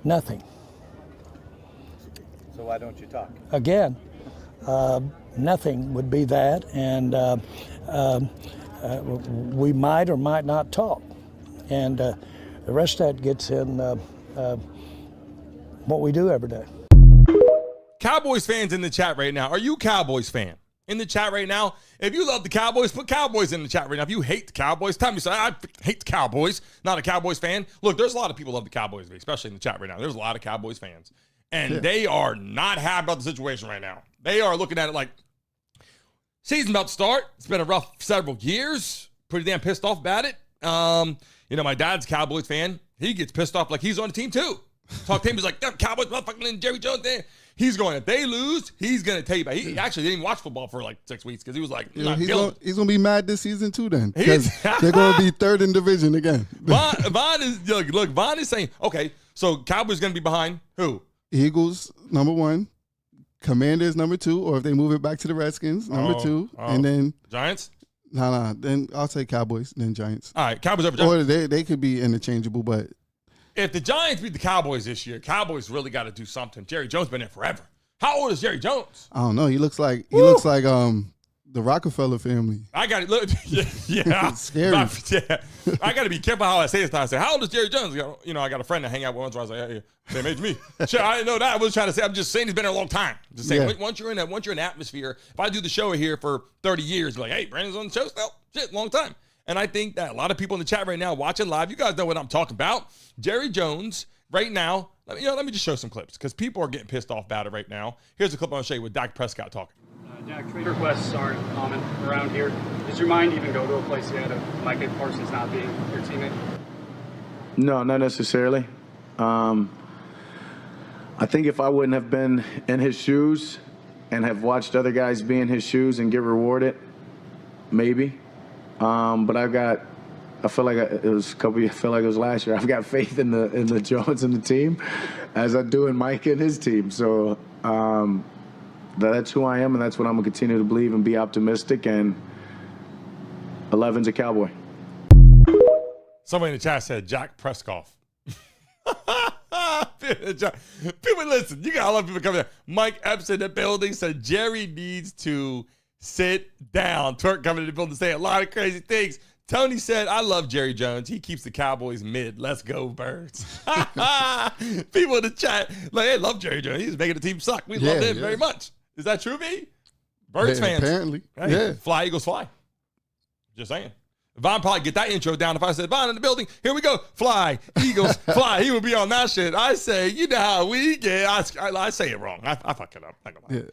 nothing. So why don't you talk? Again, nothing would be that, and we might or might not talk. And the rest of that gets in what we do every day. Cowboys fans in the chat right now. Are you a Cowboys fan? In the chat right now. If you love the Cowboys, put Cowboys in the chat right now. If you hate the Cowboys, tell me so. I hate the Cowboys. Not a Cowboys fan. Look, there's a lot of people who love the Cowboys, especially in the chat right now. There's a lot of Cowboys fans. And they are not happy about the situation right now. They are looking at it like, season's about to start. It's been a rough several years. Pretty damn pissed off about it. My dad's a Cowboys fan. He gets pissed off like he's on the team too. Talk to him, he's like, Cowboys, motherfucking Jerry Jones there. He's going, if they lose, he's going to tell you about it. He actually didn't watch football for like 6 weeks because he was like, he's going to be mad this season too then. Because they're going to be third in division again. Von is saying, okay, so Cowboys going to be behind who? Eagles, number 1. Commanders, number 2. Or if they move it back to the Redskins, number 2. And then Giants? No. Then I'll say Cowboys, then Giants. All right, Cowboys over Giants. Or they could be interchangeable, but if the Giants beat the Cowboys this year, Cowboys really got to do something. Jerry Jones been there forever. How old is Jerry Jones? I don't know. He looks like the Rockefeller family. I got to look. Yeah, it's scary. I got to be careful how I say this time. I say, how old is Jerry Jones? You know, I got a friend that hang out with once where I was like, hey, same age me. Shit, I didn't know that. I was trying to say, I'm just saying he's been there a long time. Just saying, once you're in the atmosphere, if I do the show here for 30 years, like, hey, Brandon's on the show still? Shit, long time. And I think that a lot of people in the chat right now watching live, you guys know what I'm talking about. Jerry Jones right now, let me just show some clips because people are getting pissed off about it right now. Here's a clip I'm going to show you with Dak Prescott talking. Dak, trade requests aren't common around here. Does your mind even go to a place yet of Micah Parsons not being your teammate? No, not necessarily. I think if I wouldn't have been in his shoes and have watched other guys be in his shoes and get rewarded, maybe. But I feel like it was last year. I've got faith in the Jones and the team, as I do in Mike and his team. So that's who I am, and that's what I'm gonna continue to believe and be optimistic. And 11's a Cowboy. Somebody in the chat said Jack Prescott. People listen. You got a lot of people coming there. Mike Epps in the building said Jerry needs to sit down. Twerk coming in the building saying a lot of crazy things. Tony said, I love Jerry Jones. He keeps the Cowboys mid. Let's go, Birds. People in the chat, like, hey, love Jerry Jones. He's making the team suck. We love him very much. Is that true, V? Birds fans. Apparently. Hey, fly, Eagles, fly. Just saying. Von probably get that intro down. If I said, Von in the building, here we go. Fly, Eagles, fly. He would be on that shit. I say, you know how we get. I say it wrong. I fuck it up.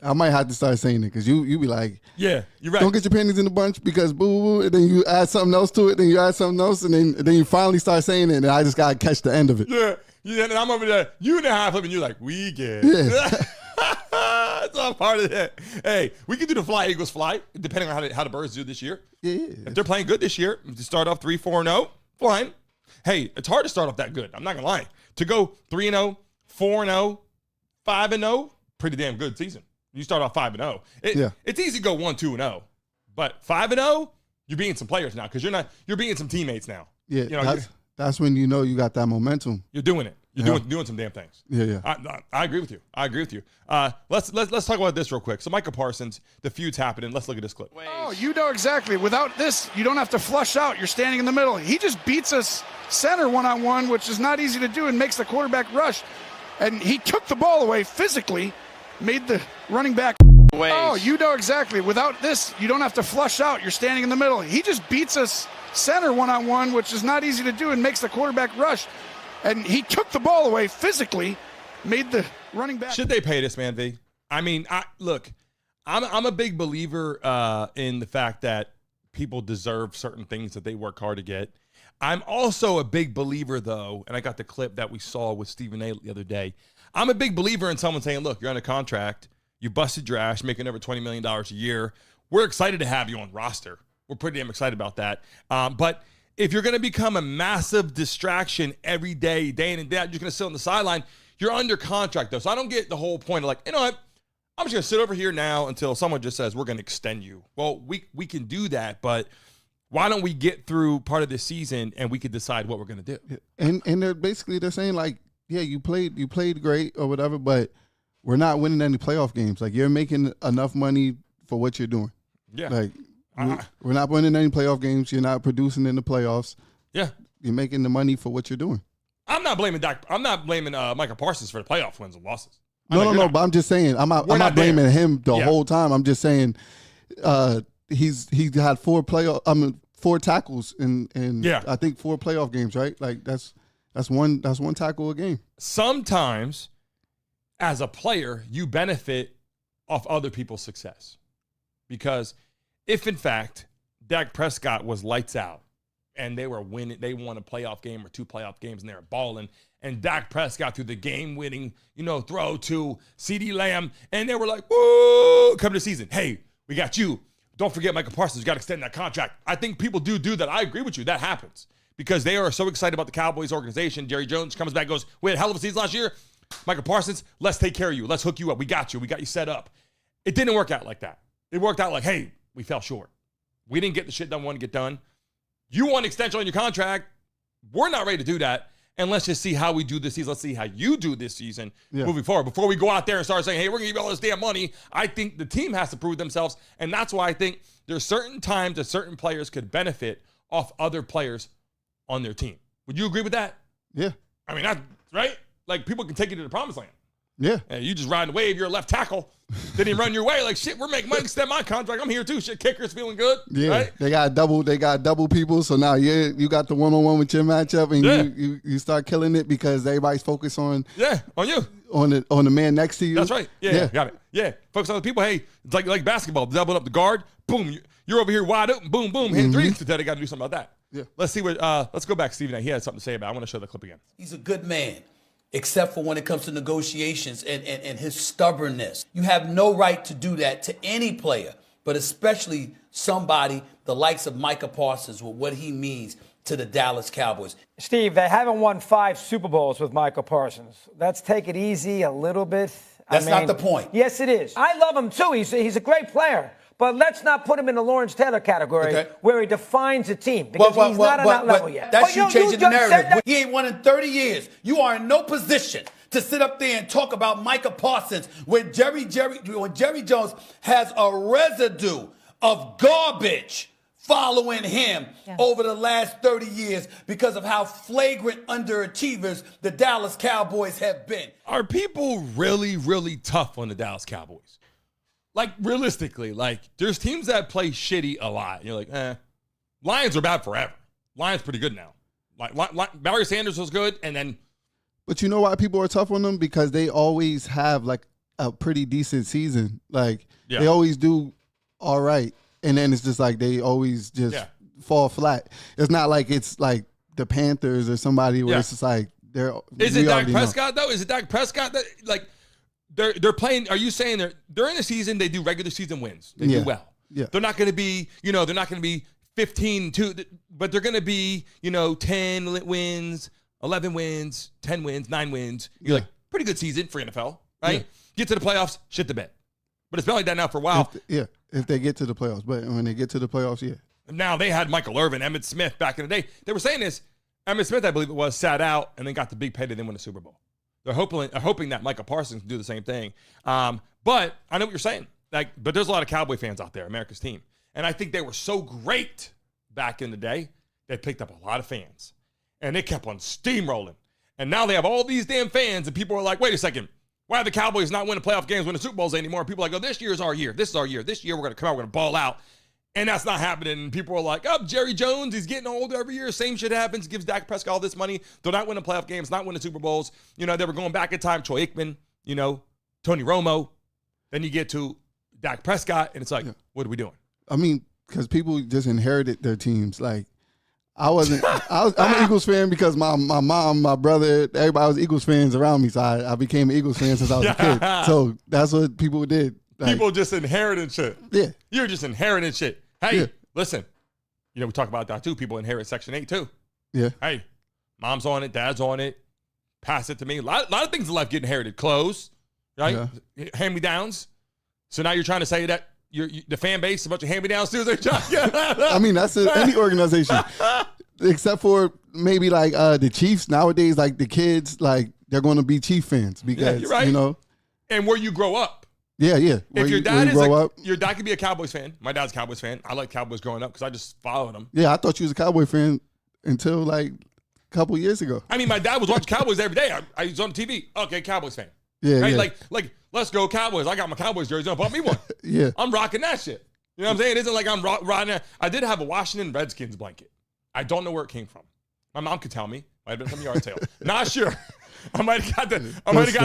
I might have to start saying it because you be like, yeah, you're right. Don't get your panties in a bunch because boo, boo, and then you add something else to it, then you add something else, and then you finally start saying it, and I just got to catch the end of it. Yeah, and I'm over there, you and a half of it, and you're like, we get. Yeah. That's all part of it. Hey, we can do the fly, Eagles fly, depending on how the Birds do this year. Yeah. If they're playing good this year, to start off 3-4-0, fine. Hey, it's hard to start off that good. I'm not going to lie. To go 3-0, 4-0, 5-0, pretty damn good season. You start off 5-0. It's easy to go 1-2-0. But 5-0, you're beating some players now because you're beating some teammates now. Yeah, that's when you know you got that momentum. You're doing it. You're doing some damn things. Yeah. I agree with you. Let's talk about this real quick. So Micah Parsons, the feud's happening. Let's look at this clip. Oh, you know exactly. Without this, you don't have to flush out. You're standing in the middle. He just beats us center one-on-one, which is not easy to do, and makes the quarterback rush. And he took the ball away physically, made the running back. Oh, you know exactly. Without this, you don't have to flush out. You're standing in the middle. He just beats us center one-on-one, which is not easy to do, and makes the quarterback rush. And he took the ball away physically, made the running back. Should they pay this man, V? I mean, I'm a big believer in the fact that people deserve certain things that they work hard to get. I'm also a big believer, though, and I got the clip that we saw with Stephen A. the other day. I'm a big believer in someone saying, look, you're under contract. You busted your ass, making over $20 million a year. We're excited to have you on roster. We're pretty damn excited about that. But if you're going to become a massive distraction every day, day in and day out, you're going to sit on the sideline, you're under contract, though. So I don't get the whole point of like, you know what? I'm just going to sit over here now until someone just says, we're going to extend you. Well, we can do that, but why don't we get through part of the season and we could decide what we're going to do? And they're saying like, yeah, you played great or whatever, but we're not winning any playoff games. Like you're making enough money for what you're doing. Yeah. Like we're not winning any playoff games. You're not producing in the playoffs. Yeah. You're making the money for what you're doing. I'm not blaming Micah Parsons for the playoff wins and losses. No. But I'm just saying, I'm not blaming him the whole time. I'm just saying, he had 4 tackles in I think 4 playoff games, right? Like that's one tackle a game. Sometimes, as a player, you benefit off other people's success, because if in fact Dak Prescott was lights out and they were winning, they won a playoff game or 2 playoff games and they were balling, and Dak Prescott threw the game-winning, throw to CeeDee Lamb, and they were like, woo, come to the season. Hey, we got you. Don't forget Micah Parsons. You got to extend that contract. I think people do that. I agree with you. That happens because they are so excited about the Cowboys organization. Jerry Jones comes back and goes, we had a hell of a season last year. Micah Parsons, let's take care of you. Let's hook you up. We got you. We got you set up. It didn't work out like that. It worked out like, hey, we fell short. We didn't get the shit done we want to get done. You want an extension on your contract. We're not ready to do that. And let's just see how we do this season. Let's see how you do this season moving forward. Before we go out there and start saying, hey, we're going to give you all this damn money, I think the team has to prove themselves. And that's why I think there's certain times that certain players could benefit off other players on their team. Would you agree with that? Yeah. I mean, that's right? Like, people can take you to the promised land. Yeah. And you just ride the wave, you're a left tackle. Didn't even run your way. Like, shit, we're making money, extend my contract. I'm here too. Shit, kicker's feeling good. Yeah. Right? They got double people. So now you got the one-on-one with your matchup and you start killing it because everybody's focused on on you. On the man next to you. That's right. Yeah. Got it. Yeah. Focus on the people. Hey, it's like basketball. Double up the guard. Boom. You're over here wide open. Boom, boom. Hitting threes. Today they got to do something about that. Yeah. Let's see what let's go back, Stephen. He had something to say about it. I want to show the clip again. He's a good man, except for when it comes to negotiations and his stubbornness. You have no right to do that to any player, but especially somebody the likes of Micah Parsons with what he means to the Dallas Cowboys. Steve, they haven't won 5 Super Bowls with Micah Parsons. Let's take it easy a little bit. That's not the point. Yes, it is. I love him, too. He's a great player. But let's not put him in the Lawrence Taylor category where he defines a team because he's not on that level yet. That's you changing the narrative. He ain't won in 30 years. You are in no position to sit up there and talk about Micah Parsons when Jerry Jones has a residue of garbage following him over the last 30 years because of how flagrant underachievers the Dallas Cowboys have been. Are people really, really tough on the Dallas Cowboys? Like, realistically, like, there's teams that play shitty a lot. And you're like, Lions are bad forever. Lions pretty good now. Barry Sanders was good, and then. But you know why people are tough on them? Because they always have, like, a pretty decent season. Like, they always do all right. And then it's just like they always just fall flat. It's not like it's like the Panthers or somebody where it's just like they're. Is it Dak Prescott, though? Is it Dak Prescott that, like, they're playing? Are you saying during the season they do regular season wins? They do well. Yeah. They're not going to be, they're not going to be 15-2, but they're going to be, 10 wins, 11 wins, 10 wins, 9 wins. You're like, pretty good season for NFL, right? Yeah. Get to the playoffs, shit the bed. But it's been like that now for a while. If they get to the playoffs. But when they get to the playoffs, Now they had Michael Irvin, Emmitt Smith back in the day. They were saying this. Emmitt Smith, I believe it was, sat out and then got the big payday, then win the Super Bowl. They're hoping that Micah Parsons can do the same thing. But I know what you're saying. But there's a lot of Cowboy fans out there, America's team. And I think they were so great back in the day, they picked up a lot of fans. And they kept on steamrolling. And now they have all these damn fans, and people are like, wait a second. Why are the Cowboys not winning playoff games, winning Super Bowls anymore? People are like, oh, this year's our year. This is our year. This year we're going to come out, we're going to ball out. And that's not happening. And people are like, oh, Jerry Jones, he's getting older every year. Same shit happens. Gives Dak Prescott all this money. They're not winning playoff games, not winning Super Bowls. They were going back in time. Troy Aikman, Tony Romo. Then you get to Dak Prescott, and it's like, what are we doing? I mean, because people just inherited their teams. Like, I'm an Eagles fan because my mom, my brother, everybody was Eagles fans around me. So I became an Eagles fan since I was a kid. So that's what people did. Like, people just inheriting shit. Yeah. You're just inheriting shit. Hey, listen. We talk about that too. People inherit Section 8 too. Yeah. Hey, mom's on it, dad's on it. Pass it to me. A lot of things in life get inherited. Clothes, right? Yeah. Hand-me-downs. So now you're trying to say that the fan base is a bunch of hand-me-downs too? I mean, that's any organization. Except for maybe like the Chiefs. Nowadays, like the kids, like they're going to be Chief fans because, you're right. And where you grow up. Yeah. If your dad your dad could be a Cowboys fan. My dad's a Cowboys fan. I like Cowboys growing up because I just followed them. Yeah, I thought you was a Cowboy fan until like a couple years ago. I mean, my dad was watching Cowboys every day. I was on TV. Okay, Cowboys fan. Yeah, right? yeah. Like, let's go Cowboys. I got my Cowboys jersey on. Bought me one. Yeah. I'm rocking that shit. You know what I'm saying? It isn't like I'm riding. I did have a Washington Redskins blanket. I don't know where it came from. My mom could tell me. Might have been from Yard Sale. Not sure. I might have got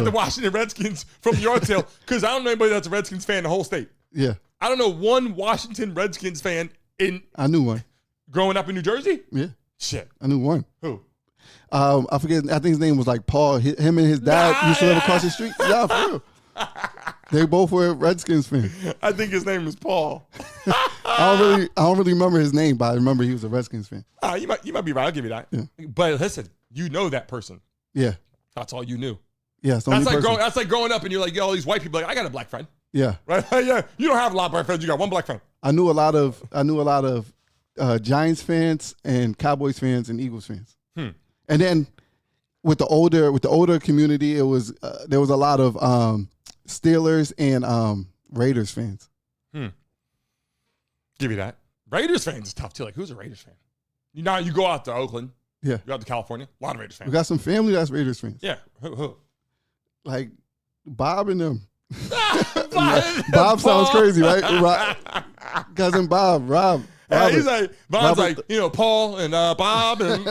the Washington Redskins from Yard Sale because I don't know anybody that's a Redskins fan in the whole state. Yeah. I don't know one Washington Redskins fan I knew one. Growing up in New Jersey? Yeah. Shit. I knew one. Who? I forget. I think his name was like Paul. Him and his dad used to live across the street. Yeah, for real. They both were Redskins fans. I think his name is Paul. I don't really remember his name, but I remember he was a Redskins fan. You might be right. I'll give you that. Yeah. But listen, you know that person. Yeah. That's all you knew. Yeah, that's like growing up and you're like, yo, all these white people like, I got a black friend. Yeah. Right? Yeah. You don't have a lot of black friends. You got one black friend. I knew a lot of Giants fans and Cowboys fans and Eagles fans. And then with the older community, it was there was a lot of Steelers and Raiders fans. Give you that. Raiders fans is tough too. Like, who's a Raiders fan? You go out to Oakland. Yeah. You go out to California. A lot of Raiders fans. We got some family that's Raiders fans. Yeah. Who? Like Bob and them. Bob sounds crazy, right? Cousin Bob, Rob. Yeah, he's like, Bob's like, Paul and Bob and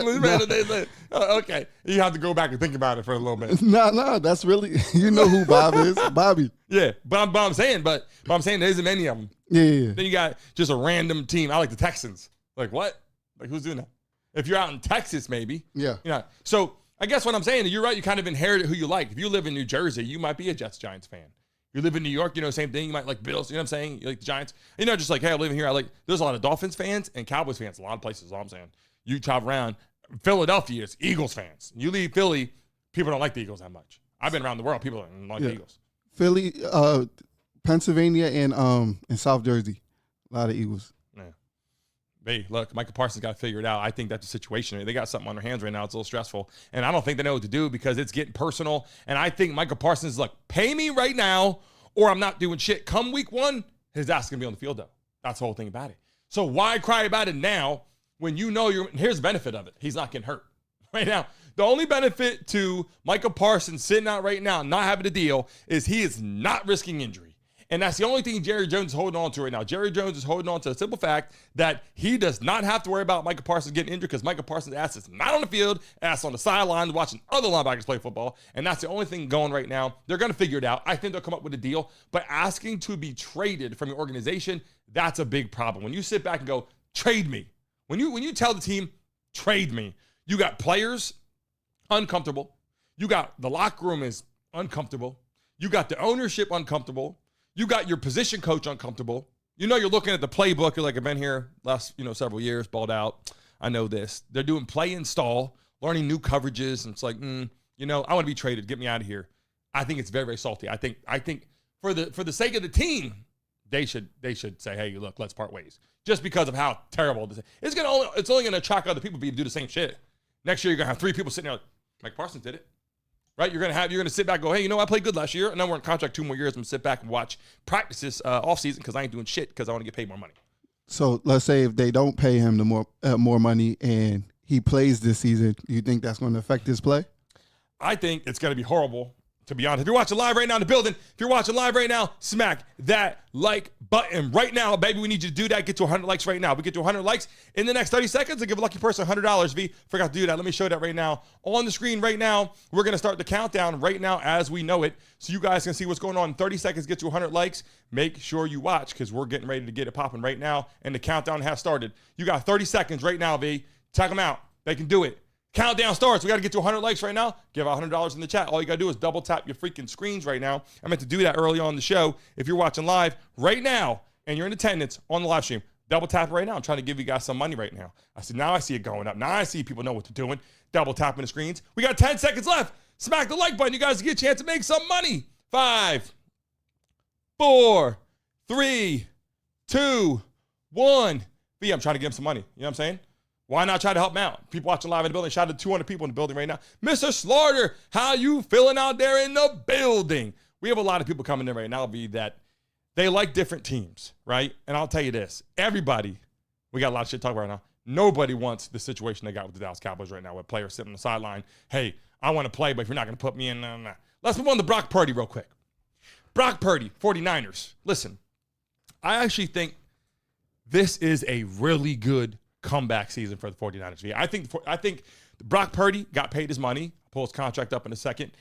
okay. You have to go back and think about it for a little bit. No, that's really, who Bob is, Bobby. Yeah, but I'm saying there isn't many of them. Yeah. Then you got just a random team. I like the Texans. Like what? Like who's doing that? If you're out in Texas, maybe. Yeah. So I guess what I'm saying, you're right. You kind of inherited who you like. If you live in New Jersey, you might be a Jets-Giants fan. You live in New York, same thing. You might like Bills, you know what I'm saying? You like the Giants. Just like, hey, I'm living here. There's a lot of Dolphins fans and Cowboys fans, a lot of places, all I'm saying. You travel around. Philadelphia is Eagles fans. You leave Philly, people don't like the Eagles that much. I've been around the world, people don't like the Eagles. Philly, Pennsylvania, and South Jersey, a lot of Eagles. Yeah. Hey, look, Micah Parsons got to figure it out. I think that's the situation. They got something on their hands right now. It's a little stressful. And I don't think they know what to do because it's getting personal. And I think Micah Parsons is like, pay me right now or I'm not doing shit. Come week 1, his ass is going to be on the field, though. That's the whole thing about it. So why cry about it now when here's the benefit of it. He's not getting hurt right now. The only benefit to Micah Parsons sitting out right now, not having a deal, is he is not risking injury. And that's the only thing Jerry Jones is holding on to right now. Jerry Jones is holding on to the simple fact that he does not have to worry about Micah Parsons getting injured because Micah Parsons' ass is not on the field, ass on the sidelines watching other linebackers play football. And that's the only thing going right now. They're going to figure it out. I think they'll come up with a deal. But asking to be traded from your organization, that's a big problem. When you sit back and go, trade me. When you tell the team, trade me, you got players uncomfortable. You got the locker room is uncomfortable. You got the ownership uncomfortable. You got your position coach uncomfortable. You're looking at the playbook. You're like, I've been here last, several years, balled out. I know this. They're doing play install, learning new coverages. And it's like, I want to be traded. Get me out of here. I think it's very, very salty. I think for the sake of the team, they should say, hey, look, let's part ways. Just because of how terrible this is. It's only going to attract other people to do the same shit. Next year, you're going to have 3 people sitting there like, Mike Parsons did it. Right? You're going to sit back and go, hey, I played good last year. And then we're in contract 2 more years. I'm going to sit back and watch practices offseason because I ain't doing shit because I want to get paid more money. So let's say if they don't pay him the more money and he plays this season, do you think that's going to affect his play? I think it's going to be horrible, to be honest. If you're watching live right now in the building, smack that like button right now. Baby, we need you to do that. Get to 100 likes right now. We get to 100 likes in the next 30 seconds and give a lucky person $100. V, forgot to do that. Let me show that right now. On the screen right now, we're going to start the countdown right now as we know it. So you guys can see what's going on in 30 seconds. Get to 100 likes. Make sure you watch because we're getting ready to get it popping right now. And the countdown has started. You got 30 seconds right now, V. Check them out. They can do it. Countdown starts. We got to get to 100 likes right now. Give out $100 in the chat. All you got to do is double tap your freaking screens right now. I meant to do that early on in the show. If you're watching live right now and you're in attendance on the live stream, double tap it right now. I'm trying to give you guys some money right now. Now I see it going up. Now I see people know what they're doing. Double tapping the screens. We got 10 seconds left. Smack the like button. You guys get a chance to make some money. 5, 4, 3, 2, 1. V, I'm trying to give him some money. You know what I'm saying? Why not try to help him out? People watching live in the building. Shout out to 200 people in the building right now. Mr. Slaughter, how you feeling out there in the building? We have a lot of people coming in right now, V, that they like different teams, right? And I'll tell you this. Everybody, we got a lot of shit to talk about right now. Nobody wants the situation they got with the Dallas Cowboys right now with players sitting on the sideline. Hey, I want to play, but if you're not going to put me in, nah. Let's move on to Brock Purdy real quick. Brock Purdy, 49ers. Listen, I actually think this is a really good comeback season for the 49ers. I think Brock Purdy got paid his money. Pull his contract up in a second.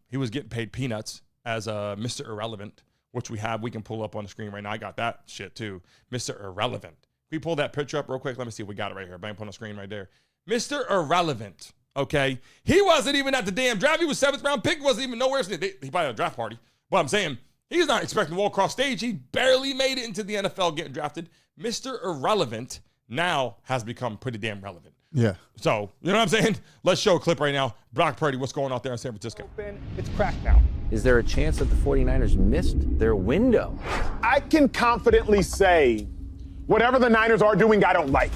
He was getting paid peanuts as Mr. Irrelevant, which we can pull up on the screen right now. I got that shit too. Mr. Irrelevant. Can we pull that picture up real quick? Let me see if we got it right here. Bang, put on the screen right there. Mr. Irrelevant. okay? He wasn't even at the damn draft. He was 7th round pick. Wasn't even nowhere. He probably had a draft party. But I'm saying he's not expecting to walk across stage. He barely made it into the NFL getting drafted. Mr. Irrelevant now has become pretty damn relevant. Yeah. So, you know what I'm saying? Let's show a clip right now. Brock Purdy, what's going on there in San Francisco? It's cracked now. Is there a chance that the 49ers missed their window? I can confidently say whatever the Niners are doing, I don't like.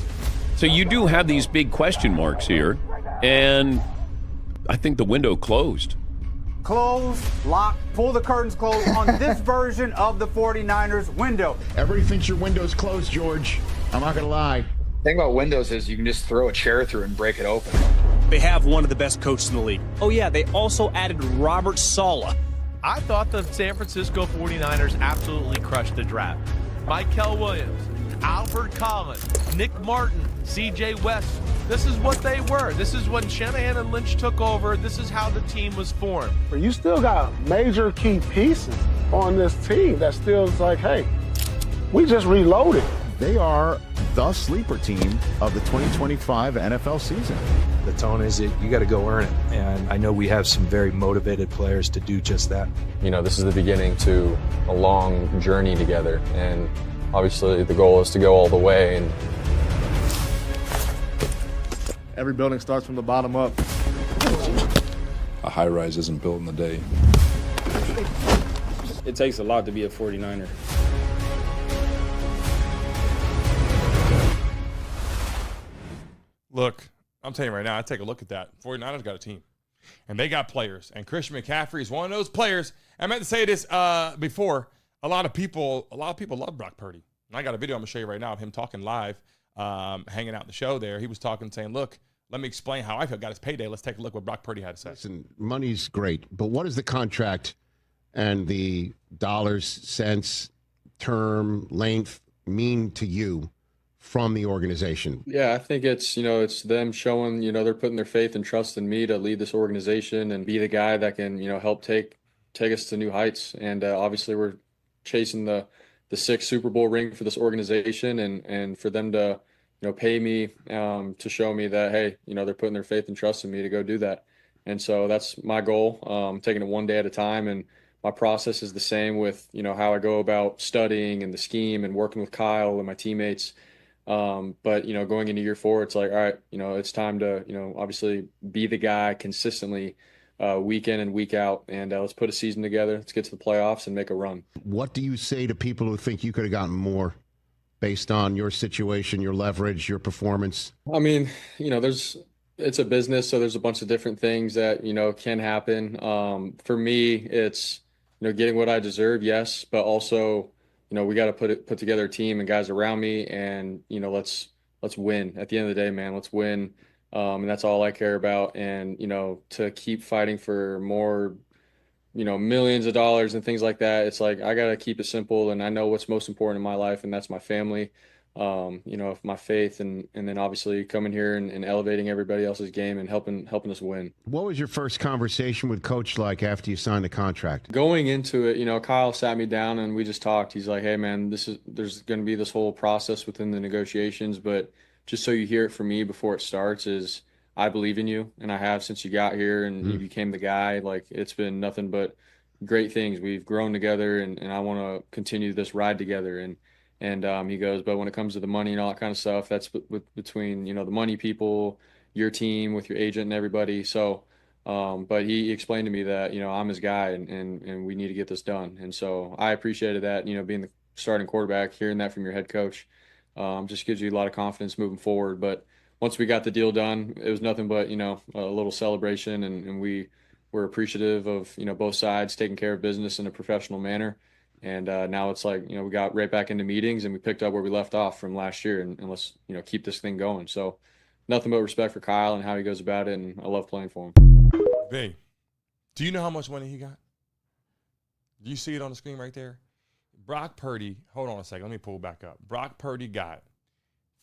So you do have these big question marks here, and I think the window closed. Close, lock, pull the curtains closed on this version of the 49ers window. Everybody thinks your window's closed, George. I'm not going to lie. The thing about windows is you can just throw a chair through and break it open. They have one of the best coaches in the league. Oh, yeah, they also added Robert Saleh. I thought the San Francisco 49ers absolutely crushed the draft. Michael Williams, Albert Collins, Nick Martin, C.J. West. This is what they were. This is when Shanahan and Lynch took over. This is how the team was formed. But you still got major key pieces on this team that still is like, hey, we just reloaded. They are the sleeper team of the 2025 NFL season. The tone is that you got to go earn it. And I know we have some very motivated players to do just that. You know, this is the beginning to a long journey together. And obviously the goal is to go all the way. And every building starts from the bottom up. A high rise isn't built in a day. It takes a lot to be a 49er. Look, I'm telling you right now, I take a look at that. 49ers got a team. And they got players. And Christian McCaffrey is one of those players. I meant to say this before. A lot of people love Brock Purdy. And I got a video I'm going to show you right now of him talking live, hanging out in the show there. He was talking, saying, look, let me explain how I got his payday. Let's take a look what Brock Purdy had to say. Listen, money's great, but what is the contract and the dollars, cents, term, length mean to you from the organization? Yeah, I think it's, it's them showing, they're putting their faith and trust in me to lead this organization and be the guy that can, help take us to new heights. And obviously we're chasing the 6th Super Bowl ring for this organization, and for them to, pay me to show me that, hey, they're putting their faith and trust in me to go do that. And so that's my goal, taking it one day at a time. And my process is the same with, how I go about studying and the scheme and working with Kyle and my teammates. But, going into year 4, it's like, all right, it's time to, obviously be the guy consistently week in and week out. And let's put a season together. Let's get to the playoffs and make a run. What do you say to people who think you could have gotten more based on your situation, your leverage, your performance? I mean, it's a business, so there's a bunch of different things that, can happen. For me, it's, getting what I deserve, yes, but also, we got to put together a team and guys around me, and let's win. At the end of the day, man, let's win, and that's all I care about. And to keep fighting for more, millions of dollars and things like that, it's like I got to keep it simple. And I know what's most important in my life, and that's my family. My faith, and then obviously coming here and elevating everybody else's game and helping us win. What was your first conversation with Coach like after you signed the contract? Going into it, Kyle sat me down and we just talked. He's like, hey man, there's going to be this whole process within the negotiations, but just so you hear it from me before it starts is I believe in you, and I have since you got here and you became the guy. Like, it's been nothing but great things. We've grown together, and I want to continue this ride together. And he goes, but when it comes to the money and all that kind of stuff, that's between, the money people, your team, with your agent and everybody. So, but he explained to me that, I'm his guy, and we need to get this done. And so I appreciated that, being the starting quarterback, hearing that from your head coach, just gives you a lot of confidence moving forward. But once we got the deal done, it was nothing but, a little celebration, and we were appreciative of, both sides taking care of business in a professional manner. And now it's like, we got right back into meetings, and we picked up where we left off from last year, and let's, keep this thing going. So nothing but respect for Kyle and how he goes about it, and I love playing for him. Big. Do you know how much money he got? Do you see it on the screen right there? Brock Purdy, hold on a second, let me pull back up. Brock Purdy got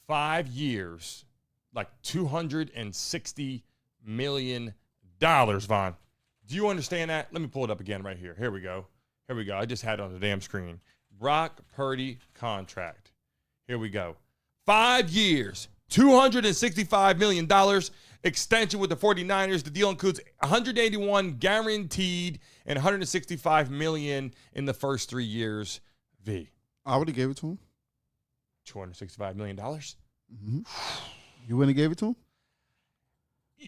5 years, like $260 million, Vaughn. Do you understand that? Let me pull it up again right here. Here we go. I just had it on the damn screen. Brock Purdy contract. Here we go. 5 years, $265 million extension with the 49ers. The deal includes $181 guaranteed and $165 million in the first 3 years. V. I would have gave it to him. $265 million? Mm-hmm. You wouldn't have gave it to him?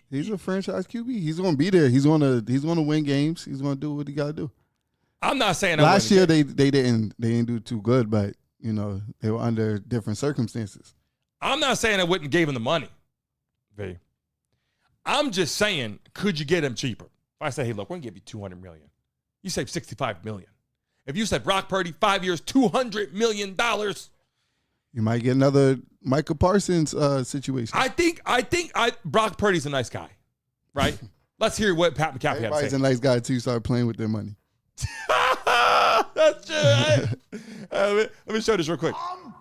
He's a franchise QB. He's going to be there. He's going to win games. He's going to do what he got to do. I'm not saying last year they didn't do too good, but they were under different circumstances. I'm not saying I wouldn't give him the money, V. I'm just saying, could you get him cheaper? If I say, hey, look, we're going to give you $200 million. You save $65 million. If you said Brock Purdy, 5 years, $200 million. You might get another Micah Parsons situation. I think Brock Purdy's a nice guy, right? Let's hear what Pat McAfee had to say. Everybody's a nice guy until you start playing with their money. That's true. Right? Let me show this real quick.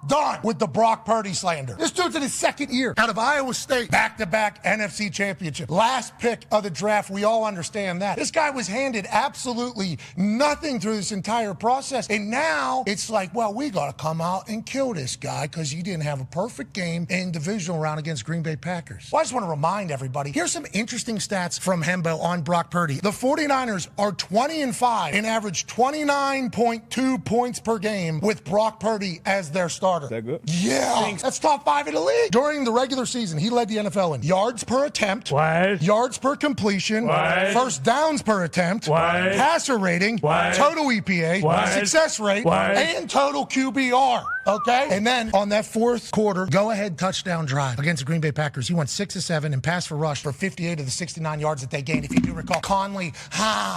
Done with the Brock Purdy slander. This dude's in his second year out of Iowa State, back-to-back NFC championship. Last pick of the draft, we all understand that. This guy was handed absolutely nothing through this entire process, and now it's like, well, we got to come out and kill this guy because he didn't have a perfect game in divisional round against Green Bay Packers. Well, I just want to remind everybody, here's some interesting stats from Hembo on Brock Purdy. The 49ers are 20-5 and average 29.2 points per game with Brock Purdy as their starter. Is that good? Yeah. That's top 5 in the league. During the regular season, he led the NFL in yards per attempt, yards per completion, first downs per attempt, passer rating, total EPA, success rate, and total QBR. Okay? And then on that fourth quarter, go-ahead touchdown drive against the Green Bay Packers, he went 6 of 7 and passed for rush for 58 of the 69 yards that they gained. If you do recall, Conley,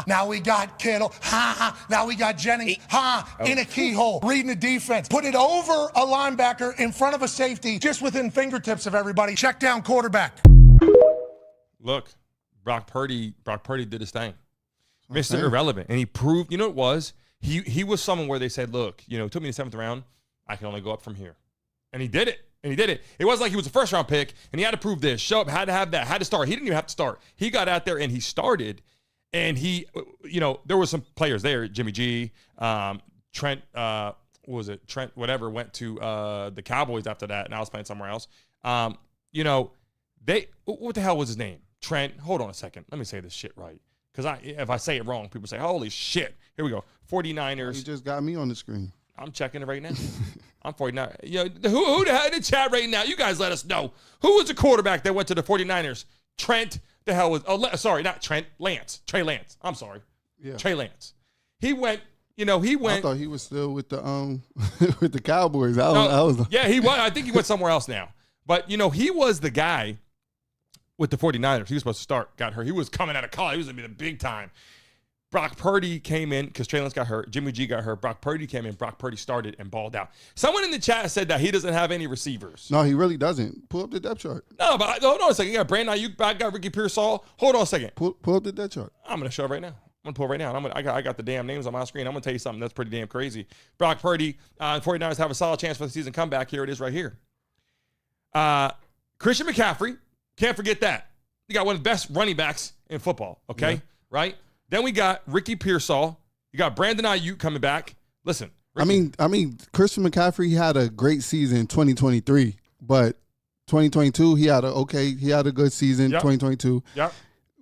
now we got Kittle, now we got Jennings, in a keyhole, reading the defense. Put it over a linebacker in front of a safety, just within fingertips of everybody. Check down quarterback. Look, Brock Purdy did his thing. Mr. Irrelevant. And he proved, you know what it was? He was someone where they said, look, it took me the 7th round. I can only go up from here. And he did it. It wasn't like he was a first-round pick, and he had to prove this, show up, had to have that, had to start. He didn't even have to start. He got out there, and he started. And he, there were some players there, Jimmy G, Trent, what was it? Trent, whatever, went to the Cowboys after that, and I was playing somewhere else. What the hell was his name? Trent, hold on a second. Let me say this shit right. Because if I say it wrong, people say, holy shit. Here we go. 49ers. You just got me on the screen. I'm checking it right now. I'm 49. Who the hell in the chat right now? You guys let us know. Who was the quarterback that went to the 49ers? Trent, the hell was, sorry, not Trent, Lance. Trey Lance. I'm sorry. Yeah. Trey Lance. He went. I thought he was still with the with the Cowboys. Yeah, he was. I think he went somewhere else now. But he was the guy with the 49ers. He was supposed to start. Got hurt. He was coming out of college. He was gonna be the big time. Brock Purdy came in because Trey Lance got hurt. Jimmy G got hurt. Brock Purdy came in. Brock Purdy started and balled out. Someone in the chat said that he doesn't have any receivers. No, he really doesn't. Pull up the depth chart. No, but hold on a second. You got Brandon Ayuk. I got Ricky Pearsall. Hold on a second. Pull up the depth chart. I'm gonna show it right now. I'm gonna pull it right now. I got the damn names on my screen. I'm gonna tell you something that's pretty damn crazy. Brock Purdy, 49ers have a solid chance for the season comeback. Here it is right here. Christian McCaffrey, can't forget that. You got one of the best running backs in football. Okay, right? Then we got Ricky Pearsall. You got Brandon Ayuk coming back. Listen, Ricky. I mean, Christian McCaffrey had a great season in 2023, but 2022 he had a good season. 2022. Yep.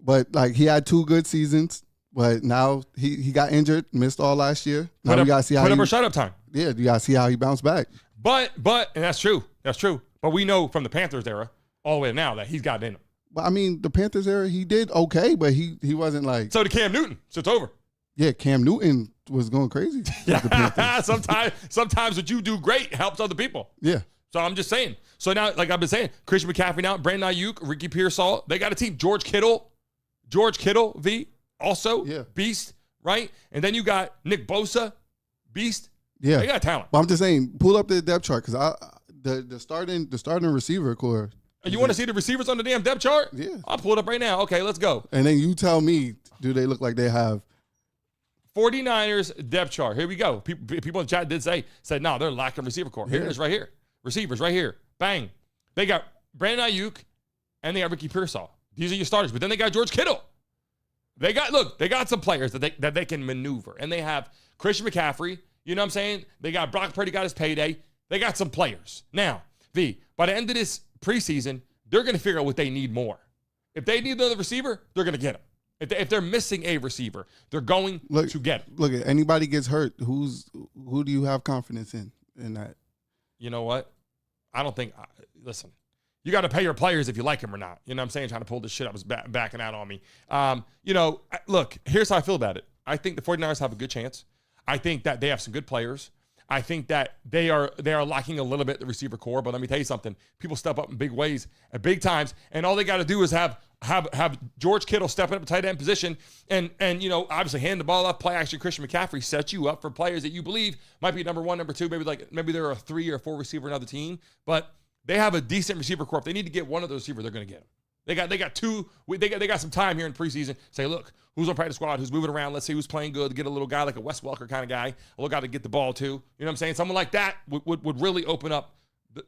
But he had 2 good seasons. But now he got injured, missed all last year. Now we gotta see how put up a shut up time. Yeah, you gotta see how he bounced back. But and that's true. That's true. But we know from the Panthers era all the way to now that he's got it in him. But I mean, the Panthers era, he did okay, but he wasn't like. So did Cam Newton. So it's over. Yeah, Cam Newton was going crazy. Sometimes what you do great helps other people. Yeah. So I'm just saying. So now, like I've been saying, Christian McCaffrey now, Brandon Ayuk, Ricky Pearsall, they got a team. George Kittle, V, also beast, right? And then you got Nick Bosa, beast. Yeah, they got talent. But I'm just saying, pull up the depth chart because the starting receiver core. You want to see the receivers on the damn depth chart? Yeah. I'll pull it up right now. Okay, let's go. And then you tell me, do they look like they have 49ers depth chart? Here we go. People in the chat said, no, they're lacking receiver core. Here it is right here. Receivers right here. Bang. They got Brandon Ayuk and they got Ricky Pearsall. These are your starters. But then they got George Kittle. They got some players that they can maneuver. And they have Christian McCaffrey. You know what I'm saying? They got Brock Purdy got his payday. They got some players. Now, V, by the end of this preseason, they're going to figure out what they need more. If they need another receiver, they're going to get him. If they're missing a receiver, they're going to get him. Look, if anybody gets hurt, who do you have confidence in that? You know what? I don't think listen, you got to pay your players if you like them or not. You know what I'm saying? Trying to pull this shit up was backing out on me. Look, here's how I feel about it. I think the 49ers have a good chance. I think that they have some good players. I think that they are lacking a little bit the receiver core, but let me tell you something. People step up in big ways at big times, and all they got to do is have George Kittle stepping up a tight end position and obviously hand the ball off, play action. Christian McCaffrey sets you up for players that you believe might be number 1, number 2, maybe they're a 3 or 4 receiver in another team, but they have a decent receiver core. If they need to get one of those receivers, they're going to get them. They got two. They got some time here in preseason. Say, look, who's on practice squad? Who's moving around? Let's see who's playing good. Get a little guy like a Wes Welker kind of guy. A little guy to get the ball to. You know what I'm saying? Someone like that would really open up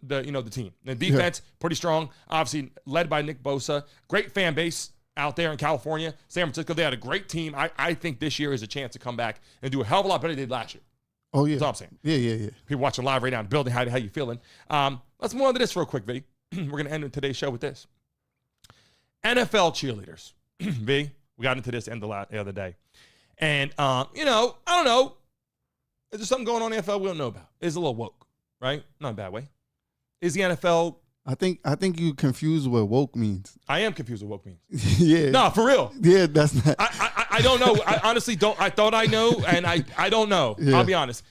the team. The defense pretty strong. Obviously led by Nick Bosa. Great fan base out there in California, San Francisco. They had a great team. I think this year is a chance to come back and do a hell of a lot better than they did last year. Oh yeah, that's all I'm saying. Yeah. People watching live right now in the building. How you feeling? Let's move on to this real quick, V. We're gonna end today's show with this. NFL cheerleaders. V, we got into this the other day. And, I don't know. Is there something going on in the NFL we don't know about? It's a little woke, right? Not in a bad way. Is the NFL... I think you confused what woke means. I am confused what woke means. Yeah. No, for real. Yeah, that's not... I don't know. I honestly don't. I thought I know, and I don't know. Yeah. I'll be honest.